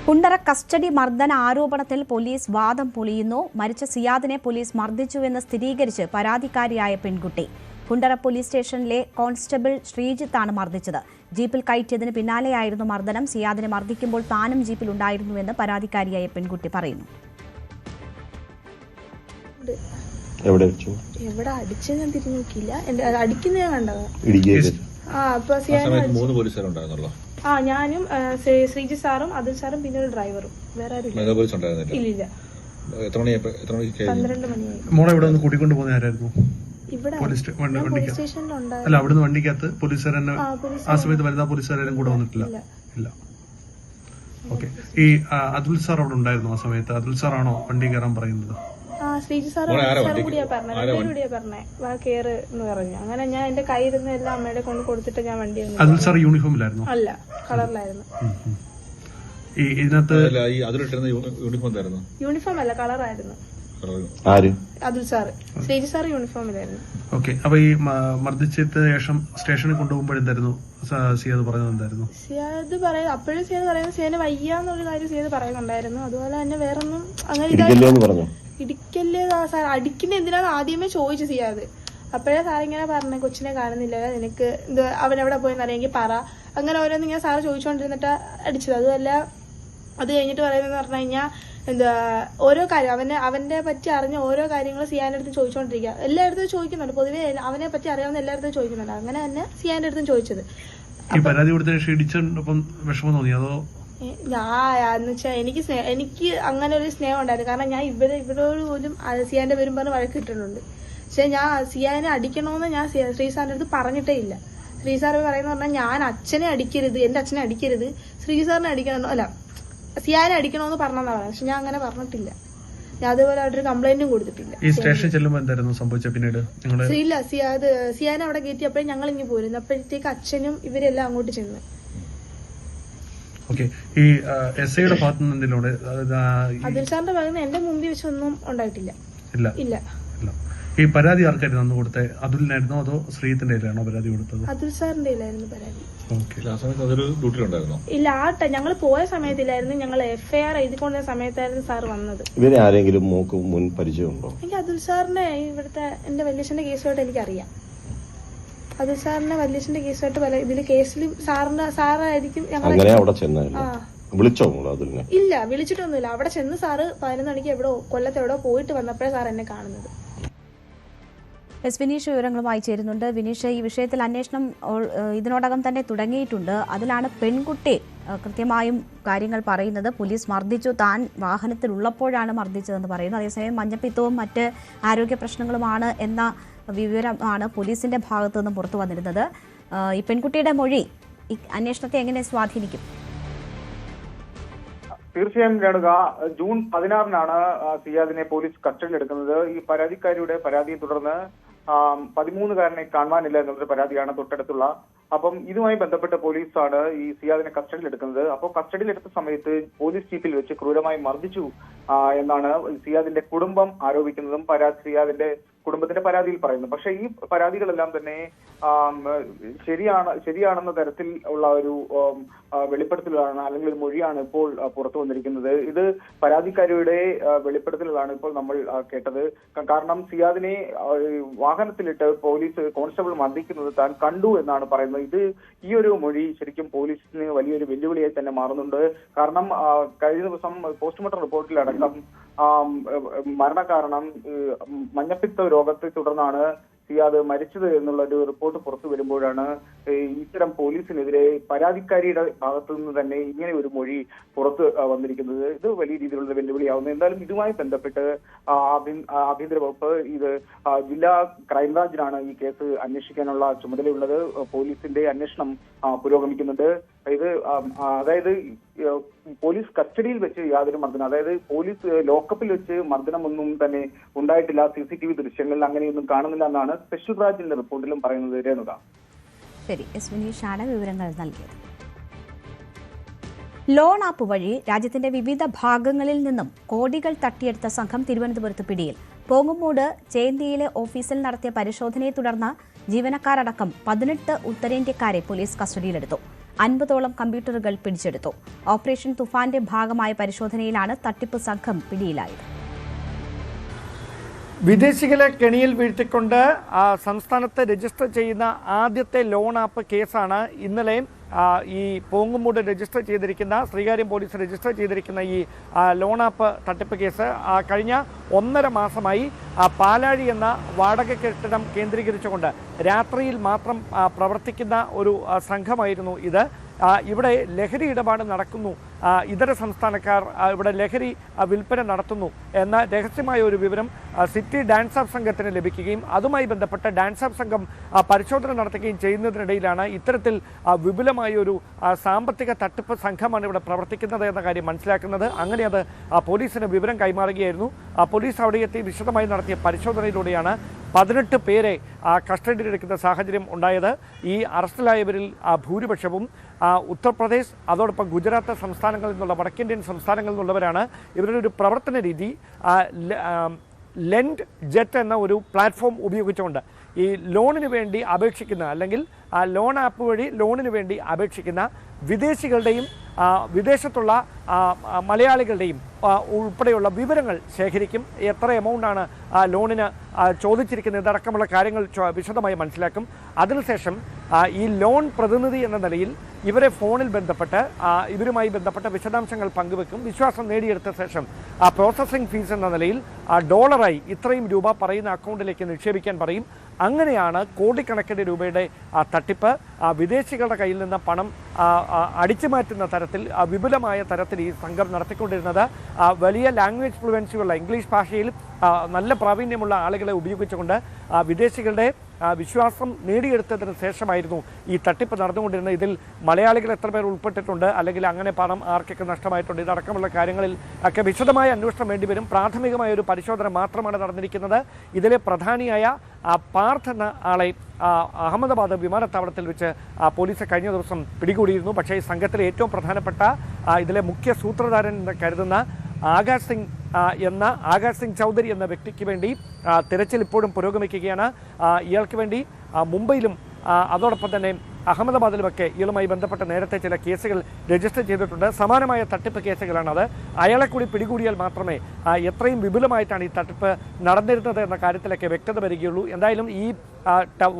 കുണ്ടറ കസ്റ്റഡി മർദ്ദന ആരോപണത്തിൽ പോലീസ് വാദം പൊളിയുന്നു. മരിച്ച സിയാദിനെ പോലീസ് മർദ്ദിച്ചുവെന്ന് സ്ഥിരീകരിച്ച് പരാതിക്കാരിയായ പെൺകുട്ടി. കുണ്ടറ പോലീസ് സ്റ്റേഷനിലെ കോൺസ്റ്റബിൾ ശ്രീജിത്താണ് മർദ്ദിച്ചത്. ജീപ്പിൽ കയറ്റിയതിന് പിന്നാലെയായിരുന്നു മർദ്ദനം. സിയാദിനെ മർദ്ദിക്കുമ്പോൾ താനും ജീപ്പിൽ ഉണ്ടായിരുന്നുവെന്ന് പരാതിക്കാരിയായ പെൺകുട്ടി പറയുന്നു. എവിടെ വെച്ചു? എവിടെ അടിച്ച് ഞാൻ തിരിഞ്ഞു നോക്കിയില്ല. അടിക്കുന്ന ഞാൻ കണ്ടതാ. ഞാനും ശ്രീജി സാറും അതുൽ സാറും പിന്നെ ഒരു ഡ്രൈവറും. വേറെ ആരും ഇല്ല. 12 മണിയായി. മോളെ ഇവിടെ ഒന്ന് കൂട്ടിക്കൊണ്ട് പോകുന്ന ആരായിരുന്നു? ഇവിടെ പോലീസ് സ്റ്റേഷനിലുണ്ടായിരുന്നു. അല്ല, അവിടുന്ന് വണ്ടിക്കകത്ത് പോലീസുകാരനെ ആ സമയത്ത് വരുന്ന പോലീസുകാരും കൂടെ വന്നിട്ടില്ല? ഇല്ല. ഓക്കെ. ഈ അതുൽ സാർ അവിടെ ഉണ്ടായിരുന്നു ആ സമയത്ത്? അതുൽ സാറാണോ വണ്ടി കയറാൻ പറയുന്നത്? ശ്രീജി സാറും കൂടിയാ പറഞ്ഞേ വാ കേറ് എന്ന് പറഞ്ഞു. അങ്ങനെ ഞാൻ എന്റെ കയ്യിരുന്ന എല്ലാം അമ്മയുടെ കൊണ്ട് കൊടുത്തിട്ട് ഞാൻ വണ്ടി അതുൽ സാർ യൂണിഫോമിലായിരുന്നു? അല്ല, കളറിലായിരുന്നു. ഇതിനകത്ത് യൂണിഫോം അല്ല, കളറായിരുന്നു. ആര്? അതുൽ സാറ്, ശ്രീജി സാർ യൂണിഫോമിലായിരുന്നു. ഓക്കെ. അപ്പൊ ഈ മർദ്ദിച്ചതിന് ശേഷം സ്റ്റേഷനിൽ കൊണ്ടുപോകുമ്പോഴെന്തായിരുന്നു സിയാദ് പറഞ്ഞത്? എന്തായിരുന്നു സിയാദ് പറയുന്നത്? അപ്പോഴും സിയാദ് പറയുന്നത് സിയാന് വയ്യാന്നുള്ള കാര്യം സിയാദ് പറയുന്നുണ്ടായിരുന്നു. അതുപോലെ തന്നെ വേറൊന്നും അങ്ങനെ ഇടിക്കല്ലേ സാർ, അടിക്കുന്ന എന്തിനാന്ന് ആദ്യമേ ചോദിച്ചു സിയാദ്. അപ്പോഴേ സാറിങ്ങനെ പറഞ്ഞു, കൊച്ചിനെ കാണുന്നില്ല, നിനക്ക് ഇത് അവനെവിടെ പോയെന്ന് അറിയാമെങ്കിൽ പറ, അങ്ങനെ ഓരോന്ന് ഇങ്ങനെ സാറ് ചോദിച്ചുകൊണ്ടിരുന്നിട്ട് അടിച്ചത്. അതുമല്ല അത് കഴിഞ്ഞിട്ട് പറയുന്നതെന്ന് പറഞ്ഞു കഴിഞ്ഞാൽ എന്താ ഓരോ കാര്യം അവന്റെ പറ്റി അറിഞ്ഞ ഓരോ കാര്യങ്ങൾ സിയാന്റെ അടുത്ത് ചോദിച്ചുകൊണ്ടിരിക്കുക. എല്ലായിടത്തും ചോദിക്കുന്നുണ്ട്, പൊതുവേ അവനെ പറ്റി അറിയാവുന്ന എല്ലായിടത്തും ചോദിക്കുന്നുണ്ട്. അങ്ങനെ തന്നെ സിയാന്റെ അടുത്തും ചോദിച്ചത്. ഈ പരാതി കൊടുത്തതിന് ഇടിച്ചപ്പം വിഷമം തോന്നി അതോ? എന്ന് വെച്ചാൽ എനിക്ക് അങ്ങനെ ഒരു സ്നേഹം ഉണ്ടായിരുന്നു. കാരണം ഞാൻ ഇവരോട് പോലും സിയാന്റെ പേരും പറഞ്ഞ് വഴക്കിട്ടിട്ടുണ്ട്. പക്ഷെ ഞാൻ സിയാനെ അടിക്കണമെന്ന് ഞാൻ ശ്രീസാറിന്റെ അടുത്ത് പറഞ്ഞിട്ടേ ഇല്ല. ശ്രീസാർ പറയുന്ന പറഞ്ഞാൽ ഞാൻ അച്ഛനെ അടിക്കരുത്, എന്റെ അച്ഛനെ അടിക്കരുത്, ശ്രീസാറിനെ അടിക്കണം, അല്ല സിയാനെ അടിക്കണമെന്ന് പറഞ്ഞെന്നാ പറയാം. പക്ഷെ ഞാൻ അങ്ങനെ പറഞ്ഞിട്ടില്ല. ഞാൻ അതുപോലെ അവിടെ ഒരു കംപ്ലൈന്റും കൊടുത്തിട്ടില്ല. ഈ സ്റ്റേഷനിൽ ചെല്ലുമ്പോൾ എന്തായിരുന്നു സംഭവിച്ചത് പിന്നീട്? ഇല്ല, സിയാനെ അവിടെ കയറ്റിയപ്പോഴും ഞങ്ങൾ ഇങ്ങനെ പോരുന്നു. അപ്പോഴത്തേക്ക് അച്ഛനും ഇവരെല്ലാം അങ്ങോട്ട് ചെന്ന്. ഈ എസ്ഐയുടെ ഭാഗത്ത് നിന്ന് എന്തെങ്കിലും അതുൽ സാറിന്റെ ഭാഗത്ത് എന്റെ മുമ്പിൽ വെച്ചൊന്നും ഉണ്ടായിട്ടില്ല. ഇല്ല. ഈ പരാതി ആർക്കായിരുന്നു അന്ന് കൊടുത്തത്? അതുലിനായിരുന്നോ അതോ ശ്രീത്തിന്റെ കയ്യിലാണോ പരാതി കൊടുത്തത്? അതുൽ സാറിന്റെ കയ്യിലായിരുന്നു പരാതി. ഇല്ല, ഞങ്ങൾ പോയ സമയത്തില്ലായിരുന്നു, ഞങ്ങൾ FIR എഴുതിക്കൊണ്ട സമയത്തായിരുന്നു സാർ വന്നത്. ഇവരെ ആരെങ്കിലും മുൻ പരിചയമുണ്ടോ? എനിക്ക് അതുൽ സാറിന്റെ ഇവിടുത്തെ എന്റെ വല്യച്ഛന്റെ കേസുമായിട്ട് എനിക്കറിയാം. അതുൽ സാറിന്റെ വല്യച്ഛന്റെ കേസുമായിട്ട് പല ഇതില് കേസിലും സാറായിരിക്കും. വിളിച്ചോ? ഇല്ല, വിളിച്ചിട്ടൊന്നുമില്ല. അവിടെ ചെന്ന് സാറ് 11 മണിക്ക് കൊല്ലത്ത് എവിടെയോ പോയിട്ട് വന്നപ്പോഴേ സാർ എന്നെ കാണുന്നത്. വിനീഷ് വിവരങ്ങളുമായി ചേരുന്നുണ്ട്. വിനീഷ്, ഈ വിഷയത്തിൽ അന്വേഷണം ഇതിനോടകം തന്നെ തുടങ്ങിയിട്ടുണ്ട്. അതിലാണ് പെൺകുട്ടി കൃത്യമായും കാര്യങ്ങൾ പറയുന്നത്. പോലീസ് മർദ്ദിച്ചു, താൻ വാഹനത്തിലുള്ളപ്പോഴാണ് മർദ്ദിച്ചതെന്ന് പറയുന്നു. അതേസമയം മഞ്ഞപ്പിത്തവും മറ്റ് ആരോഗ്യ പ്രശ്നങ്ങളുമാണ് എന്ന വിവരമാണ് പോലീസിന്റെ ഭാഗത്തു നിന്നും പുറത്തു വന്നിരുന്നത്. ഈ പെൺകുട്ടിയുടെ മൊഴി ഈ അന്വേഷണത്തെ എങ്ങനെ സ്വാധീനിക്കും? തീർച്ചയായും രേണുക, ജൂൺ 16-നാണ് സിയാദിനെ പോലീസ് കസ്റ്റഡിയിലെടുക്കുന്നത്. ഈ പരാതിക്കാരിയുടെ പരാതിയെ തുടർന്ന് 13-കാരനെ കാണുവാനില്ല എന്നൊരു പരാതിയാണ് തൊട്ടടുത്തുള്ള. അപ്പം ഇതുമായി ബന്ധപ്പെട്ട് പോലീസാണ് ഈ സിയാദിനെ കസ്റ്റഡിയിലെടുക്കുന്നത്. അപ്പോൾ കസ്റ്റഡിയിലെടുത്ത സമയത്ത് പോലീസ് ജീപ്പിൽ വെച്ച് ക്രൂരമായി മർദ്ദിച്ചു എന്നാണ് സിയാദിന്റെ കുടുംബം ആരോപിക്കുന്നതും സിയാദിന്റെ കുടുംബത്തിന്റെ പരാതിയിൽ പറയുന്നത്. പക്ഷേ ഈ പരാതികളെല്ലാം തന്നെ ശരിയാണെന്ന തരത്തിൽ ഉള്ള ഒരു വെളിപ്പെടുത്തലാണ്, അല്ലെങ്കിൽ ഒരു മൊഴിയാണ് ഇപ്പോൾ പുറത്തു വന്നിരിക്കുന്നത്. ഇത് പരാതിക്കാരിയുടെ വെളിപ്പെടുത്തലാണ് ഇപ്പോൾ നമ്മൾ കേട്ടത്. കാരണം സിയാദിനെ വാഹനത്തിലിട്ട് പോലീസ് കോൺസ്റ്റബിൾ മർദ്ദിക്കുന്നത് താൻ കണ്ടു എന്നാണ് പറയുന്നത്. ഈ ഒരു മൊഴി ശരിക്കും പോലീസിന് വലിയൊരു വെല്ലുവിളിയായി തന്നെ മാറുന്നുണ്ട്. കാരണം കഴിഞ്ഞ ദിവസം പോസ്റ്റ്മോർട്ടം റിപ്പോർട്ടിലടക്കം മരണകാരണം മഞ്ഞപ്പിത്ത രോഗത്തെ തുടർന്നാണ് സിയാദ് മരിച്ചത് എന്നുള്ള ഒരു റിപ്പോർട്ട് പുറത്തു വരുമ്പോഴാണ് ഇത്തരം പോലീസിനെതിരെ പരാതിക്കാരിയുടെ ഭാഗത്തു നിന്ന് തന്നെ ഇങ്ങനെ ഒരു മൊഴി പുറത്ത് വന്നിരിക്കുന്നത്. ഇത് വലിയ രീതിയിലുള്ള വെല്ലുവിളിയാവുന്നു. എന്തായാലും ഇതുമായി ബന്ധപ്പെട്ട് ആഭ്യന്തര വകുപ്പ് ജില്ലാ ക്രൈംബ്രാഞ്ചിനാണ് ഈ കേസ് അന്വേഷിക്കാനുള്ള ചുമതലയുള്ളത്. പോലീസിന്റെ അന്വേഷണം പുരോഗമിക്കുന്നുണ്ട്. അതായത് പോലീസ് കസ്റ്റഡിയിൽ വെച്ച് യാതൊരു മർദ്ദനം, അതായത് പോലീസ് ലോക്കപ്പിൽ വെച്ച് മർദ്ദനമൊന്നും തന്നെ ഉണ്ടായിട്ടില്ല. CCTV ദൃശ്യങ്ങളിൽ അങ്ങനെയൊന്നും കാണുന്നില്ല എന്നാണ് സ്പെഷ്യൽ ബ്രാഞ്ചിന്റെ റിപ്പോർട്ടിലും പറയുന്നത്. രേണുക. ശരി, വിനീഷാണ് വിവരങ്ങൾ നൽകിയത്. ലോൺ ആപ്പ് വഴി രാജ്യത്തിന്റെ വിവിധ ഭാഗങ്ങളിൽ നിന്നും കോടികൾ തട്ടിയെടുത്ത സംഘം തിരുവനന്തപുരത്ത് പിടിയിൽ. പോങ്ങുമൂട് ചേന്തിയിലെ ഓഫീസിൽ നടത്തിയ പരിശോധനയെ തുടർന്ന് ജീവനക്കാരടക്കം 18 ഉത്തരേന്ത്യക്കാരെ പോലീസ് കസ്റ്റഡിയിലെടുത്തു. 50ഓളം കമ്പ്യൂട്ടറുകൾ പിടിച്ചെടുത്തു. ഓപ്പറേഷൻ തുഫാന്റെ ഭാഗമായ പരിശോധനയിലാണ് തട്ടിപ്പ് സംഘം പിടിയിലായത്. വിദേശികളെ കെണിയിൽ വീഴ്ത്തിക്കൊണ്ട് സംസ്ഥാനത്ത് രജിസ്റ്റർ ചെയ്യുന്ന ആദ്യത്തെ ലോൺ ആപ്പ് കേസാണ് ഇന്നലെ ഈ പോങ്ങുമൂട് രജിസ്റ്റർ ചെയ്തിരിക്കുന്ന ശ്രീകാര്യം പോലീസ് രജിസ്റ്റർ ചെയ്തിരിക്കുന്ന ഈ ലോൺ ആപ്പ് തട്ടിപ്പ് കേസ്. കഴിഞ്ഞ 1.5 മാസമായി പാലാഴി എന്ന വാടക കെട്ടിടം കേന്ദ്രീകരിച്ചുകൊണ്ട് രാത്രിയിൽ മാത്രം പ്രവർത്തിക്കുന്ന ഒരു സംഘമായിരുന്നു ഇത്. ഇവിടെ ലഹരി ഇടപാട് നടക്കുന്നു, ഇതര സംസ്ഥാനക്കാർ ഇവിടെ ലഹരി വിൽപ്പന നടത്തുന്നു എന്ന രഹസ്യമായ ഒരു വിവരം സിറ്റി ഡാൻസ് ഓഫ് സംഘത്തിന് ലഭിക്കുകയും അതുമായി ബന്ധപ്പെട്ട് ഡാൻസ് ഓഫ് സംഘം പരിശോധന നടത്തുകയും ചെയ്യുന്നതിനിടയിലാണ് ഇത്തരത്തിൽ വിപുലമായ ഒരു സാമ്പത്തിക തട്ടിപ്പ് സംഘമാണ് ഇവിടെ പ്രവർത്തിക്കുന്നത് എന്ന കാര്യം മനസ്സിലാക്കുന്നത്. അങ്ങനെ അത് പോലീസിന് വിവരം കൈമാറുകയായിരുന്നു. പോലീസ് അവിടെ എത്തി വിശദമായി നടത്തിയ പരിശോധനയിലൂടെയാണ് 18 പേരെ കസ്റ്റഡിയിലെടുക്കുന്ന സാഹചര്യം ഉണ്ടായത്. ഈ അറസ്റ്റിലായവരിൽ ഭൂരിപക്ഷവും ഉത്തർപ്രദേശ്, അതോടൊപ്പം ഗുജറാത്ത് സംസ്ഥാനങ്ങളിൽ നിന്നുള്ള വടക്കേന്ത്യൻ സംസ്ഥാനങ്ങളിൽ നിന്നുള്ളവരാണ്. ഇവരുടെ ഒരു പ്രവർത്തന രീതി ലെൻഡ് ജെറ്റ് എന്ന ഒരു പ്ലാറ്റ്ഫോം ഉപയോഗിച്ചുകൊണ്ട് ഈ ലോണിന് വേണ്ടി അപേക്ഷിക്കുന്ന അല്ലെങ്കിൽ ആ ലോൺ ആപ്പ് വഴി ലോണിന് വേണ്ടി അപേക്ഷിക്കുന്ന വിദേശികളുടെയും വിദേശത്തുള്ള മലയാളികളുടെയും ഉൾപ്പെടെയുള്ള വിവരങ്ങൾ ശേഖരിക്കും. എത്ര എമൗണ്ടാണ് ലോണിന് ചോദിച്ചിരിക്കുന്നത് ഇതടക്കമുള്ള കാര്യങ്ങൾ വിശദമായി മനസ്സിലാക്കും. അതിനുശേഷം ഈ ലോൺ പ്രതിനിധി എന്ന നിലയിൽ ഇവരെ ഫോണിൽ ബന്ധപ്പെട്ട് ഇവരുമായി ബന്ധപ്പെട്ട വിശദാംശങ്ങൾ പങ്കുവെക്കും. വിശ്വാസം നേടിയെടുത്ത ശേഷം പ്രോസസ്സിംഗ് ഫീസ് എന്ന നിലയിൽ ഡോളറായി ഇത്രയും രൂപ പറയുന്ന അക്കൗണ്ടിലേക്ക് നിക്ഷേപിക്കാൻ പറയും. അങ്ങനെയാണ് കോടിക്കണക്കിന് രൂപയുടെ തട്ടിപ്പ് വിദേശികളുടെ കയ്യിൽ നിന്ന് പണം അടിച്ചു മാറ്റുന്ന തരത്തിൽ വിപുലമായ തരത്തിൽ ഈ സംഘം നടത്തിക്കൊണ്ടിരുന്നത്. വലിയ ലാംഗ്വേജ് ഫ്ലുവൻസിയുള്ള ഇംഗ്ലീഷ് ഭാഷയിൽ നല്ല പ്രാവീണ്യമുള്ള ആളുകളെ ഉപയോഗിച്ചുകൊണ്ട് വിദേശികളുടെ വിശ്വാസം നേടിയെടുത്തതിന് ശേഷമായിരുന്നു ഈ തട്ടിപ്പ് നടന്നുകൊണ്ടിരുന്നത്. ഇതിൽ മലയാളികൾ എത്ര പേർ ഉൾപ്പെട്ടിട്ടുണ്ട്, അല്ലെങ്കിൽ അങ്ങനെ പണം ആർക്കൊക്കെ നഷ്ടമായിട്ടുണ്ട്, ഇതടക്കമുള്ള കാര്യങ്ങളിൽ ഒക്കെ വിശദമായ അന്വേഷണം വേണ്ടിവരും. പ്രാഥമികമായ ഒരു പരിശോധന മാത്രമാണ് നടന്നിരിക്കുന്നത്. ഇതിലെ പ്രധാനിയായ പാർത്ഥ് എന്ന ആളെ അഹമ്മദാബാദ് വിമാനത്താവളത്തിൽ വെച്ച് പോലീസ് കഴിഞ്ഞ ദിവസം പിടികൂടിയിരുന്നു. പക്ഷേ ഈ സംഘത്തിലെ ഏറ്റവും പ്രധാനപ്പെട്ട ഇതിലെ മുഖ്യ സൂത്രധാരൻ എന്ന് കരുതുന്ന ആകാശ് സിംഗ് ചൗധരി എന്ന വ്യക്തിക്ക് വേണ്ടി തിരച്ചിൽ ഇപ്പോഴും പുരോഗമിക്കുകയാണ്. ഇയാൾക്ക് വേണ്ടി മുംബൈയിലും അതോടൊപ്പം തന്നെ അഹമ്മദാബാദിലുമൊക്കെ ഇയാളുമായി ബന്ധപ്പെട്ട നേരത്തെ ചില കേസുകൾ രജിസ്റ്റർ ചെയ്തിട്ടുണ്ട്. സമാനമായ തട്ടിപ്പ് കേസുകളാണത്. അയാളെ കൂടി പിടികൂടിയാൽ മാത്രമേ എത്രയും വിപുലമായിട്ടാണ് ഈ തട്ടിപ്പ് നടന്നിരുന്നത് എന്ന കാര്യത്തിലൊക്കെ വ്യക്തത വരികയുള്ളൂ. എന്തായാലും ഈ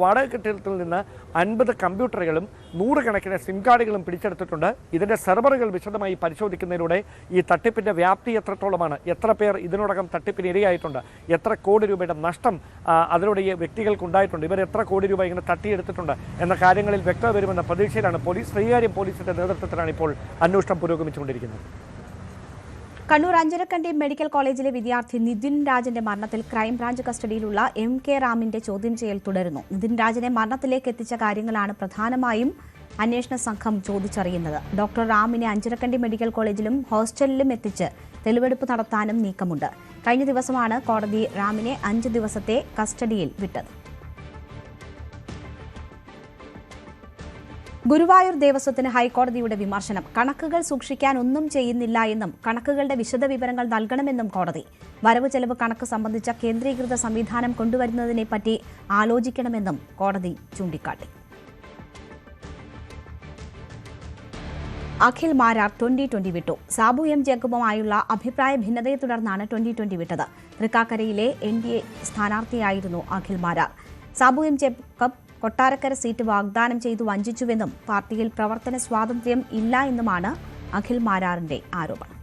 വാടക കെട്ടിടത്തിൽ നിന്ന് 50 കമ്പ്യൂട്ടറുകളും 100 കണക്കിന് സിം കാർഡുകളും പിടിച്ചെടുത്തിട്ടുണ്ട്. ഇതിൻ്റെ സെർവറുകൾ വിശദമായി പരിശോധിക്കുന്നതിലൂടെ ഈ തട്ടിപ്പിൻ്റെ വ്യാപ്തി എത്രത്തോളമാണ്, എത്ര പേർ ഇതിനോടകം തട്ടിപ്പിന് ഇരയായിട്ടുണ്ട്, എത്ര കോടി രൂപയുടെ നഷ്ടം അതിലൂടെ ഈ വ്യക്തികൾക്കുണ്ടായിട്ടുണ്ട്, ഇവർ എത്ര കോടി രൂപ ഇങ്ങനെ തട്ടിയെടുത്തിട്ടുണ്ട് എന്ന കാര്യങ്ങളിൽ വ്യക്തത വരുമെന്ന പ്രതീക്ഷയിലാണ് പോലീസ്. ശ്രീകാര്യം പോലീസിന്റെ നേതൃത്വത്തിലാണ് ഇപ്പോൾ അന്വേഷണം പുരോഗമിച്ചുകൊണ്ടിരിക്കുന്നത്. കണ്ണൂർ അഞ്ചരക്കണ്ടി മെഡിക്കൽ കോളേജിലെ വിദ്യാർത്ഥി നിതിൻ രാജിന്റെ മരണത്തിൽ ക്രൈംബ്രാഞ്ച് കസ്റ്റഡിയിലുള്ള MK റാമിന്റെ ചോദ്യം ചെയ്യൽ തുടരുന്നു. നിതിൻ രാജിനെ മരണത്തിലേക്ക് എത്തിച്ച കാര്യങ്ങളാണ് പ്രധാനമായും അന്വേഷണ സംഘം ചോദിച്ചറിയുന്നത്. ഡോക്ടർ റാമിനെ അഞ്ചരക്കണ്ടി മെഡിക്കൽ കോളേജിലും ഹോസ്റ്റലിലും എത്തിച്ച് തെളിവെടുപ്പ് നടത്താനും നീക്കമുണ്ട്. കഴിഞ്ഞ ദിവസമാണ് കോടതി റാമിനെ 5 ദിവസത്തെ കസ്റ്റഡിയിൽ വിട്ടത്. ഗുരുവായൂർ ദേവസ്വത്തിന് ഹൈക്കോടതിയുടെ വിമർശനം. കണക്കുകൾ സൂക്ഷിക്കാൻ ഒന്നും ചെയ്യുന്നില്ല എന്നും കണക്കുകളുടെ വിശദവിവരങ്ങൾ നൽകണമെന്നും കോടതി. വരവ് ചെലവ് കണക്ക് സംബന്ധിച്ച കേന്ദ്രീകൃത സംവിധാനം കൊണ്ടുവരുന്നതിനെപ്പറ്റി ആലോചിക്കണമെന്നും കോടതി ചൂണ്ടിക്കാട്ടി. അഖിൽ മാരാർ 2020 വിട്ടു. സാബു M ജേക്കബുമായുള്ള അഭിപ്രായ ഭിന്നതയെ തുടർന്നാണ് 2020 വിട്ടത്. തൃക്കാക്കരയിലെ NDA സ്ഥാനാർത്ഥിയായിരുന്നു Akhil Marar. Sabu M Jacob Kottarakkara seat വാഗ്ദാനം ചെയ്തു വഞ്ചിച്ചുവെന്നും പാർട്ടിയിൽ പ്രവർത്തന സ്വാതന്ത്ര്യം ഇല്ല എന്നുമാണ് അഖിൽ മാരാറിന്റെ ആരോപണം.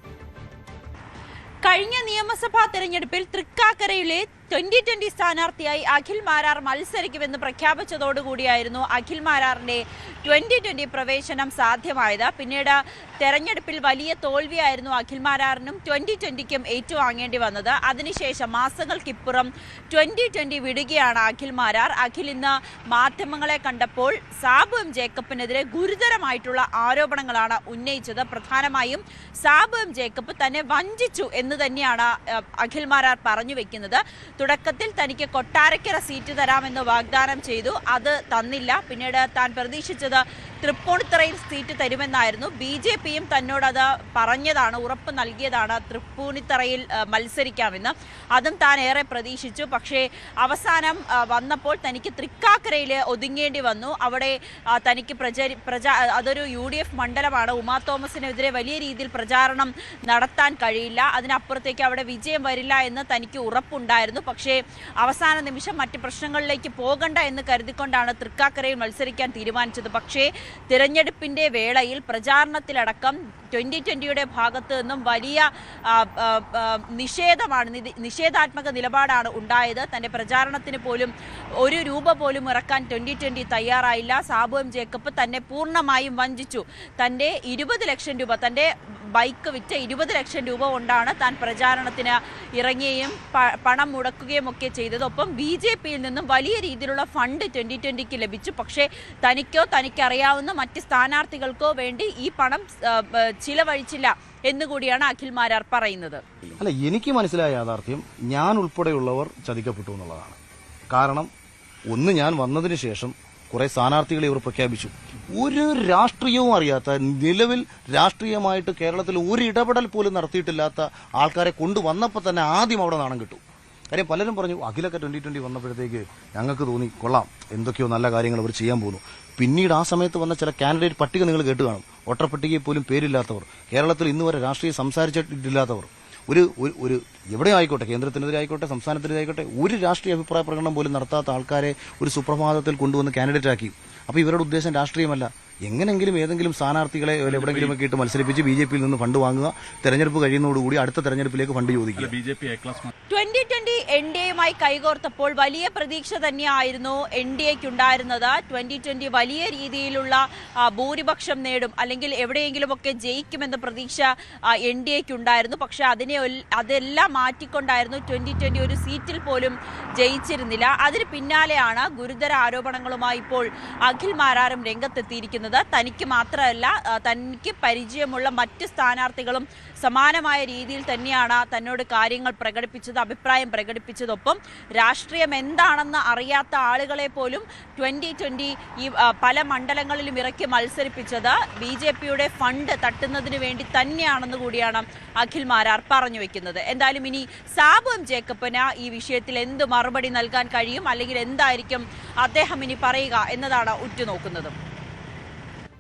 കഴിഞ്ഞ നിയമസഭാ തെരഞ്ഞെടുപ്പിൽ തൃക്കാക്കരയിലെ 2020 സ്ഥാനാർത്ഥിയായി അഖിൽ മാരാർ മത്സരിക്കുമെന്ന് പ്രഖ്യാപിച്ചതോടുകൂടിയായിരുന്നു അഖിൽ മാരാറിന്റെ 2020 പ്രവേശനം സാധ്യമായത്. പിന്നീട് തെരഞ്ഞെടുപ്പിൽ വലിയ തോൽവിയായിരുന്നു അഖിൽ മാരാറിനും 2020ക്കും ഏറ്റുവാങ്ങേണ്ടി വന്നത്. അതിനുശേഷം മാസങ്ങൾക്കിപ്പുറം 2020 വിടുകയാണ് അഖിൽ മാരാർ. അഖിൽ ഇന്ന് മാധ്യമങ്ങളെ കണ്ടപ്പോൾ സാബു M ജേക്കബിനെതിരെ ഗുരുതരമായിട്ടുള്ള ആരോപണങ്ങളാണ് ഉന്നയിച്ചത്. പ്രധാനമായും സാബു M ജേക്കബ് തന്നെ വഞ്ചിച്ചു എന്ന് തന്നെയാണ് അഖിൽ മാരാർ പറഞ്ഞു വെക്കുന്നത്. തുടക്കത്തിൽ തനിക്ക് കൊട്ടാരക്കര സീറ്റ് തരാമെന്ന് വാഗ്ദാനം ചെയ്തു, അത് തന്നില്ല. പിന്നീട് താൻ പ്രതീക്ഷിച്ചത് തൃപ്പൂണിത്തറയിൽ സീറ്റ് തരുമെന്നായിരുന്നു. BJPയും തന്നോടത് പറഞ്ഞതാണ്, ഉറപ്പ് നൽകിയതാണ് തൃപ്പൂണിത്തറയിൽ മത്സരിക്കാമെന്ന്. അതും താൻ ഏറെ പ്രതീക്ഷിച്ചു. പക്ഷേ അവസാനം വന്നപ്പോൾ തനിക്ക് തൃക്കാക്കരയിൽ ഒതുങ്ങേണ്ടി വന്നു. അവിടെ തനിക്ക് അതൊരു UDF മണ്ഡലമാണ്. ഉമാ തോമസിനെതിരെ വലിയ രീതിയിൽ പ്രചാരണം നടത്താൻ കഴിയില്ല, അതിനപ്പുറത്തേക്ക് അവിടെ വിജയം വരില്ല എന്ന് തനിക്ക് ഉറപ്പുണ്ടായിരുന്നു. പക്ഷേ അവസാന നിമിഷം മറ്റ് പ്രശ്നങ്ങളിലേക്ക് പോകണ്ട എന്ന് കരുതിക്കൊണ്ടാണ് തൃക്കാക്കരയിൽ മത്സരിക്കാൻ തീരുമാനിച്ചത്. പക്ഷേ തിരഞ്ഞെടുപ്പിന്റെ വേളയിൽ പ്രചാരണത്തിലടക്കം 2020യുടെ ഭാഗത്തു നിന്നും വലിയ നിഷേധാത്മക നിലപാടാണ് ഉണ്ടായത്. തന്റെ പ്രചാരണത്തിന് പോലും ഒരു രൂപ പോലും ഇറക്കാൻ 2020 തയ്യാറായില്ല. സാബു M ജേക്കബ് തന്നെ പൂർണ്ണമായും വഞ്ചിച്ചു. തന്റെ 20 ലക്ഷം രൂപ, തന്റെ ബൈക്ക് വിറ്റ് 20 ലക്ഷം രൂപ കൊണ്ടാണ് താൻ പ്രചാരണത്തിന് ഇറങ്ങുകയും പണം മുടക്കുകയും ഒക്കെ ചെയ്തത്. ഒപ്പം BJPയിൽ നിന്നും വലിയ രീതിയിലുള്ള ഫണ്ട് 2020ക്ക് ലഭിച്ചു. പക്ഷേ തനിക്കോ തനിക്കറിയാവുന്ന മറ്റ് സ്ഥാനാർത്ഥികൾക്കോ വേണ്ടി ഈ പണം ചിലവഴിച്ചില്ല എന്നുകൂടിയാണ് അഖിൽ മാരാർ പറയുന്നത്. അല്ല, എനിക്ക് മനസ്സിലായ യാഥാർത്ഥ്യം ഞാൻ ഉൾപ്പെടെയുള്ളവർ ചതിക്കപ്പെട്ടു എന്നുള്ളതാണ്. കാരണം ഒന്ന്, ഞാൻ വന്നതിന് ശേഷം കുറെ സ്ഥാനാർത്ഥികളെ ഇവർ പ്രഖ്യാപിച്ചു. ഒരു രാഷ്ട്രീയവും അറിയാത്ത, നിലവിൽ രാഷ്ട്രീയമായിട്ട് കേരളത്തിൽ ഒരു ഇടപെടൽ പോലും നടത്തിയിട്ടില്ലാത്ത ആൾക്കാരെ കൊണ്ടുവന്നപ്പോൾ തന്നെ ആദ്യം അവിടെ നാണം കിട്ടും. കാര്യം പലരും പറഞ്ഞു അഖിലൊക്കെ 2020 വന്നപ്പോഴത്തേക്ക് ഞങ്ങൾക്ക് തോന്നി കൊള്ളാം, എന്തൊക്കെയോ നല്ല കാര്യങ്ങൾ അവർ ചെയ്യാൻ പോകുന്നു. പിന്നീട് ആ സമയത്ത് വന്ന ചില കാൻഡിഡേറ്റ് പട്ടിക നിങ്ങൾ കേട്ട് കാണും. വോട്ടർ പട്ടികയിൽ പോലും പേരില്ലാത്തവർ, കേരളത്തിൽ ഇന്ന് വരെ രാഷ്ട്രീയം സംസാരിച്ചിട്ടില്ലാത്തവർ, ഒരു എവിടെ ആയിക്കോട്ടെ, കേന്ദ്രത്തിനെതിരെ ആയിക്കോട്ടെ, സംസ്ഥാനത്തിനെതിരെ ആയിക്കോട്ടെ, ഒരു രാഷ്ട്രീയ അഭിപ്രായ പ്രകടനം പോലും നടത്താത്ത ആൾക്കാരെ ഒരു സുപ്രഭാതത്തിൽ കൊണ്ടുവന്ന് കാൻഡിഡേറ്റ് ആക്കി. അപ്പോൾ ഇവരുടെ ഉദ്ദേശം രാഷ്ട്രീയമല്ല, എങ്ങനെങ്കിലും ഏതെങ്കിലും സ്ഥാനാർത്ഥികളെ എവിടെയെങ്കിലും ഒക്കെ ഇട്ട് മത്സരിപ്പിച്ച് BJP-യിൽ നിന്ന് ഫണ്ട് വാങ്ങുക, തെരഞ്ഞെടുപ്പ് കഴിയുന്നതോടുകൂടി അടുത്ത തെരഞ്ഞെടുപ്പിലേക്ക് ഫണ്ട് ചോദിക്കുക. 2020 NDAയുമായി കൈകോർത്തപ്പോൾ വലിയ പ്രതീക്ഷ തന്നെയായിരുന്നു NDAയ്ക്കുണ്ടായിരുന്നത്. 2020 വലിയ രീതിയിലുള്ള ഭൂരിപക്ഷം നേടും, അല്ലെങ്കിൽ എവിടെയെങ്കിലുമൊക്കെ ജയിക്കുമെന്ന പ്രതീക്ഷ NDAയ്ക്കുണ്ടായിരുന്നു. പക്ഷെ അതെല്ലാം മാറ്റിക്കൊണ്ടായിരുന്നു 2020 ഒരു സീറ്റിൽ പോലും ജയിച്ചിരുന്നില്ല. അതിന് പിന്നാലെയാണ് ഗുരുതര ആരോപണങ്ങളുമായി ഇപ്പോൾ അഖിൽ മാരാറും രംഗത്തെത്തിയിരിക്കുന്നത്. തനിക്ക് മാത്രമല്ല, തനിക്ക് പരിചയമുള്ള മറ്റ് സ്ഥാനാർത്ഥികളും സമാനമായ രീതിയിൽ തന്നെയാണ് തന്നോട് കാര്യങ്ങൾ പ്രകടിപ്പിച്ചത്, അഭിപ്രായം പ്രകടിപ്പിച്ചതൊപ്പം രാഷ്ട്രീയം എന്താണെന്ന് അറിയാത്ത ആളുകളെ പോലും 2020 ഈ പല മണ്ഡലങ്ങളിലും ഇറക്കി മത്സരിപ്പിച്ചത് BJP-യുടെ ഫണ്ട് തട്ടുന്നതിന് വേണ്ടി തന്നെയാണെന്ന് കൂടിയാണ് അഖിൽ മാരാർ പറഞ്ഞു വെക്കുന്നത്. എന്തായാലും ഇനി സാബു എം ജേക്കബിന് ഈ വിഷയത്തിൽ എന്ത് മറുപടി നൽകാൻ കഴിയും, അല്ലെങ്കിൽ എന്തായിരിക്കും അദ്ദേഹം ഇനി പറയുക എന്നതാണ് ഉറ്റുനോക്കുന്നത്.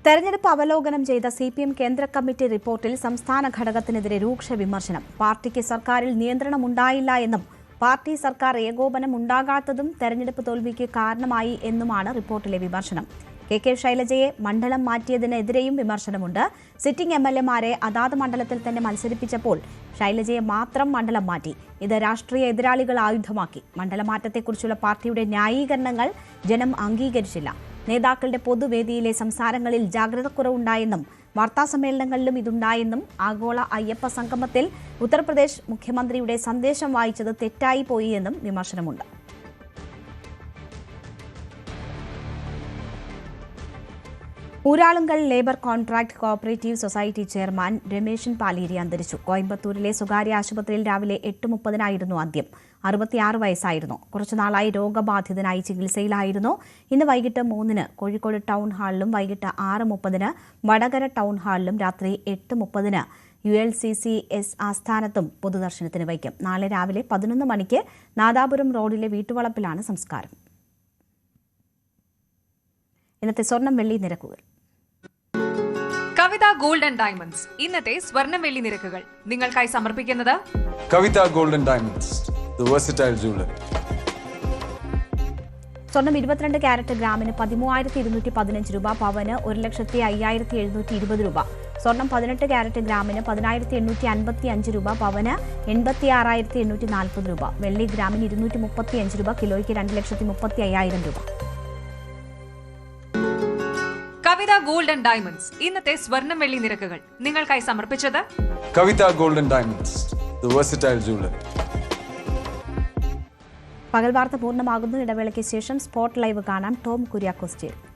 തെരഞ്ഞെടുപ്പ് അവലോകനം ചെയ്ത CPM കേന്ദ്ര കമ്മിറ്റി റിപ്പോർട്ടിൽ സംസ്ഥാന ഘടകത്തിനെതിരെ രൂക്ഷ വിമർശനം. പാർട്ടിക്ക് സർക്കാരിൽ നിയന്ത്രണമുണ്ടായില്ല എന്നും പാർട്ടി സർക്കാർ ഏകോപനം ഉണ്ടാകാത്തതും തെരഞ്ഞെടുപ്പ് തോൽവിക്ക് കാരണമായി എന്നുമാണ് റിപ്പോർട്ടിലെ വിമർശനം. KK ശൈലജയെ മണ്ഡലം മാറ്റിയതിനെതിരെയും വിമർശനമുണ്ട്. സിറ്റിംഗ് MLA-മാരെ അതാത് മണ്ഡലത്തിൽ തന്നെ മത്സരിപ്പിച്ചപ്പോൾ ശൈലജയെ മാത്രം മണ്ഡലം മാറ്റി. ഇത് രാഷ്ട്രീയ എതിരാളികൾ ആയുധമാക്കി. മണ്ഡലമാറ്റത്തെക്കുറിച്ചുള്ള പാർട്ടിയുടെ ന്യായീകരണങ്ങൾ ജനം അംഗീകരിച്ചില്ല. നേതാക്കളുടെ പൊതുവേദിയിലെ സംസാരങ്ങളിൽ ജാഗ്രതക്കുറവുണ്ടായെന്നും വാർത്താസമ്മേളനങ്ങളിലും ഇതുണ്ടായെന്നും ആഗോള അയ്യപ്പ സംഗമത്തിൽ ഉത്തർപ്രദേശ് മുഖ്യമന്ത്രിയുടെ സന്ദേശം വായിച്ചത് തെറ്റായി പോയി എന്നും വിമർശനമുണ്ട്. Uralungal labour contract cooperative society chairman Ramesan Paleri അന്തരിച്ചു. കോയമ്പത്തൂരിലെ സ്വകാര്യ ആശുപത്രിയിൽ രാവിലെ 8:30 അന്ത്യം. 66 വയസ്സായിരുന്നു. കുറച്ചുനാളായി രോഗബാധിതനായി ചികിത്സയിലായിരുന്നു. ഇന്ന് വൈകിട്ട് 3 കോഴിക്കോട് ടൗൺ ഹാളിലും വൈകിട്ട് 6:30 വടകര ടൗൺ ഹാളിലും രാത്രി 8:30 ULCCS ആസ്ഥാനത്തും പൊതുദർശനത്തിന് വയ്ക്കും. നാളെ രാവിലെ 11 മണിക്ക് നാദാപുരം റോഡിലെ വീട്ടുവളപ്പിലാണ് സംസ്കാരം. ഇന്നത്തെ സ്വർണം വെള്ളി നിരക്കുകൾ. കവിത ഗോൾഡ് ആൻഡ് ഡയമണ്ട്സ് ഇന്നത്തെ സ്വർണം വെള്ളി നിരക്കുകൾ നിങ്ങൾക്കായി സമർപ്പിക്കുന്നത് Kavitha gold and diamonds, the versatile jewellery. സ്വർണം 22 ക്യാരറ്റ് ഗ്രാമിന് 13,215 രൂപ, പവന് 1,05,720 രൂപ. സ്വർണം 18 ക്യാരറ്റ് ഗ്രാമിന് 10,855 രൂപ, പവന് 86,840 രൂപ. വെള്ളി ഗ്രാമിന് 235 രൂപ, കിലോയ്ക്ക് 2,35,000 രൂപ. കവിത ഗോൾഡ് ആൻഡ് ഡയമണ്ട്സ് ഇന്നത്തെ സ്വർണം വെള്ളി നിരക്കുകൾ നിങ്ങൾക്കായി സമർപ്പിച്ചത് Kavitha gold and diamonds, the versatile jewellery. പകൽ വാർത്ത പൂർണ്ണമാകുന്നു. ഇടവേളയ്ക്ക് ശേഷം സ്പോട്ട് ലൈവ് കാണാം. ടോം കുര്യാക്കോസ് ചേരും.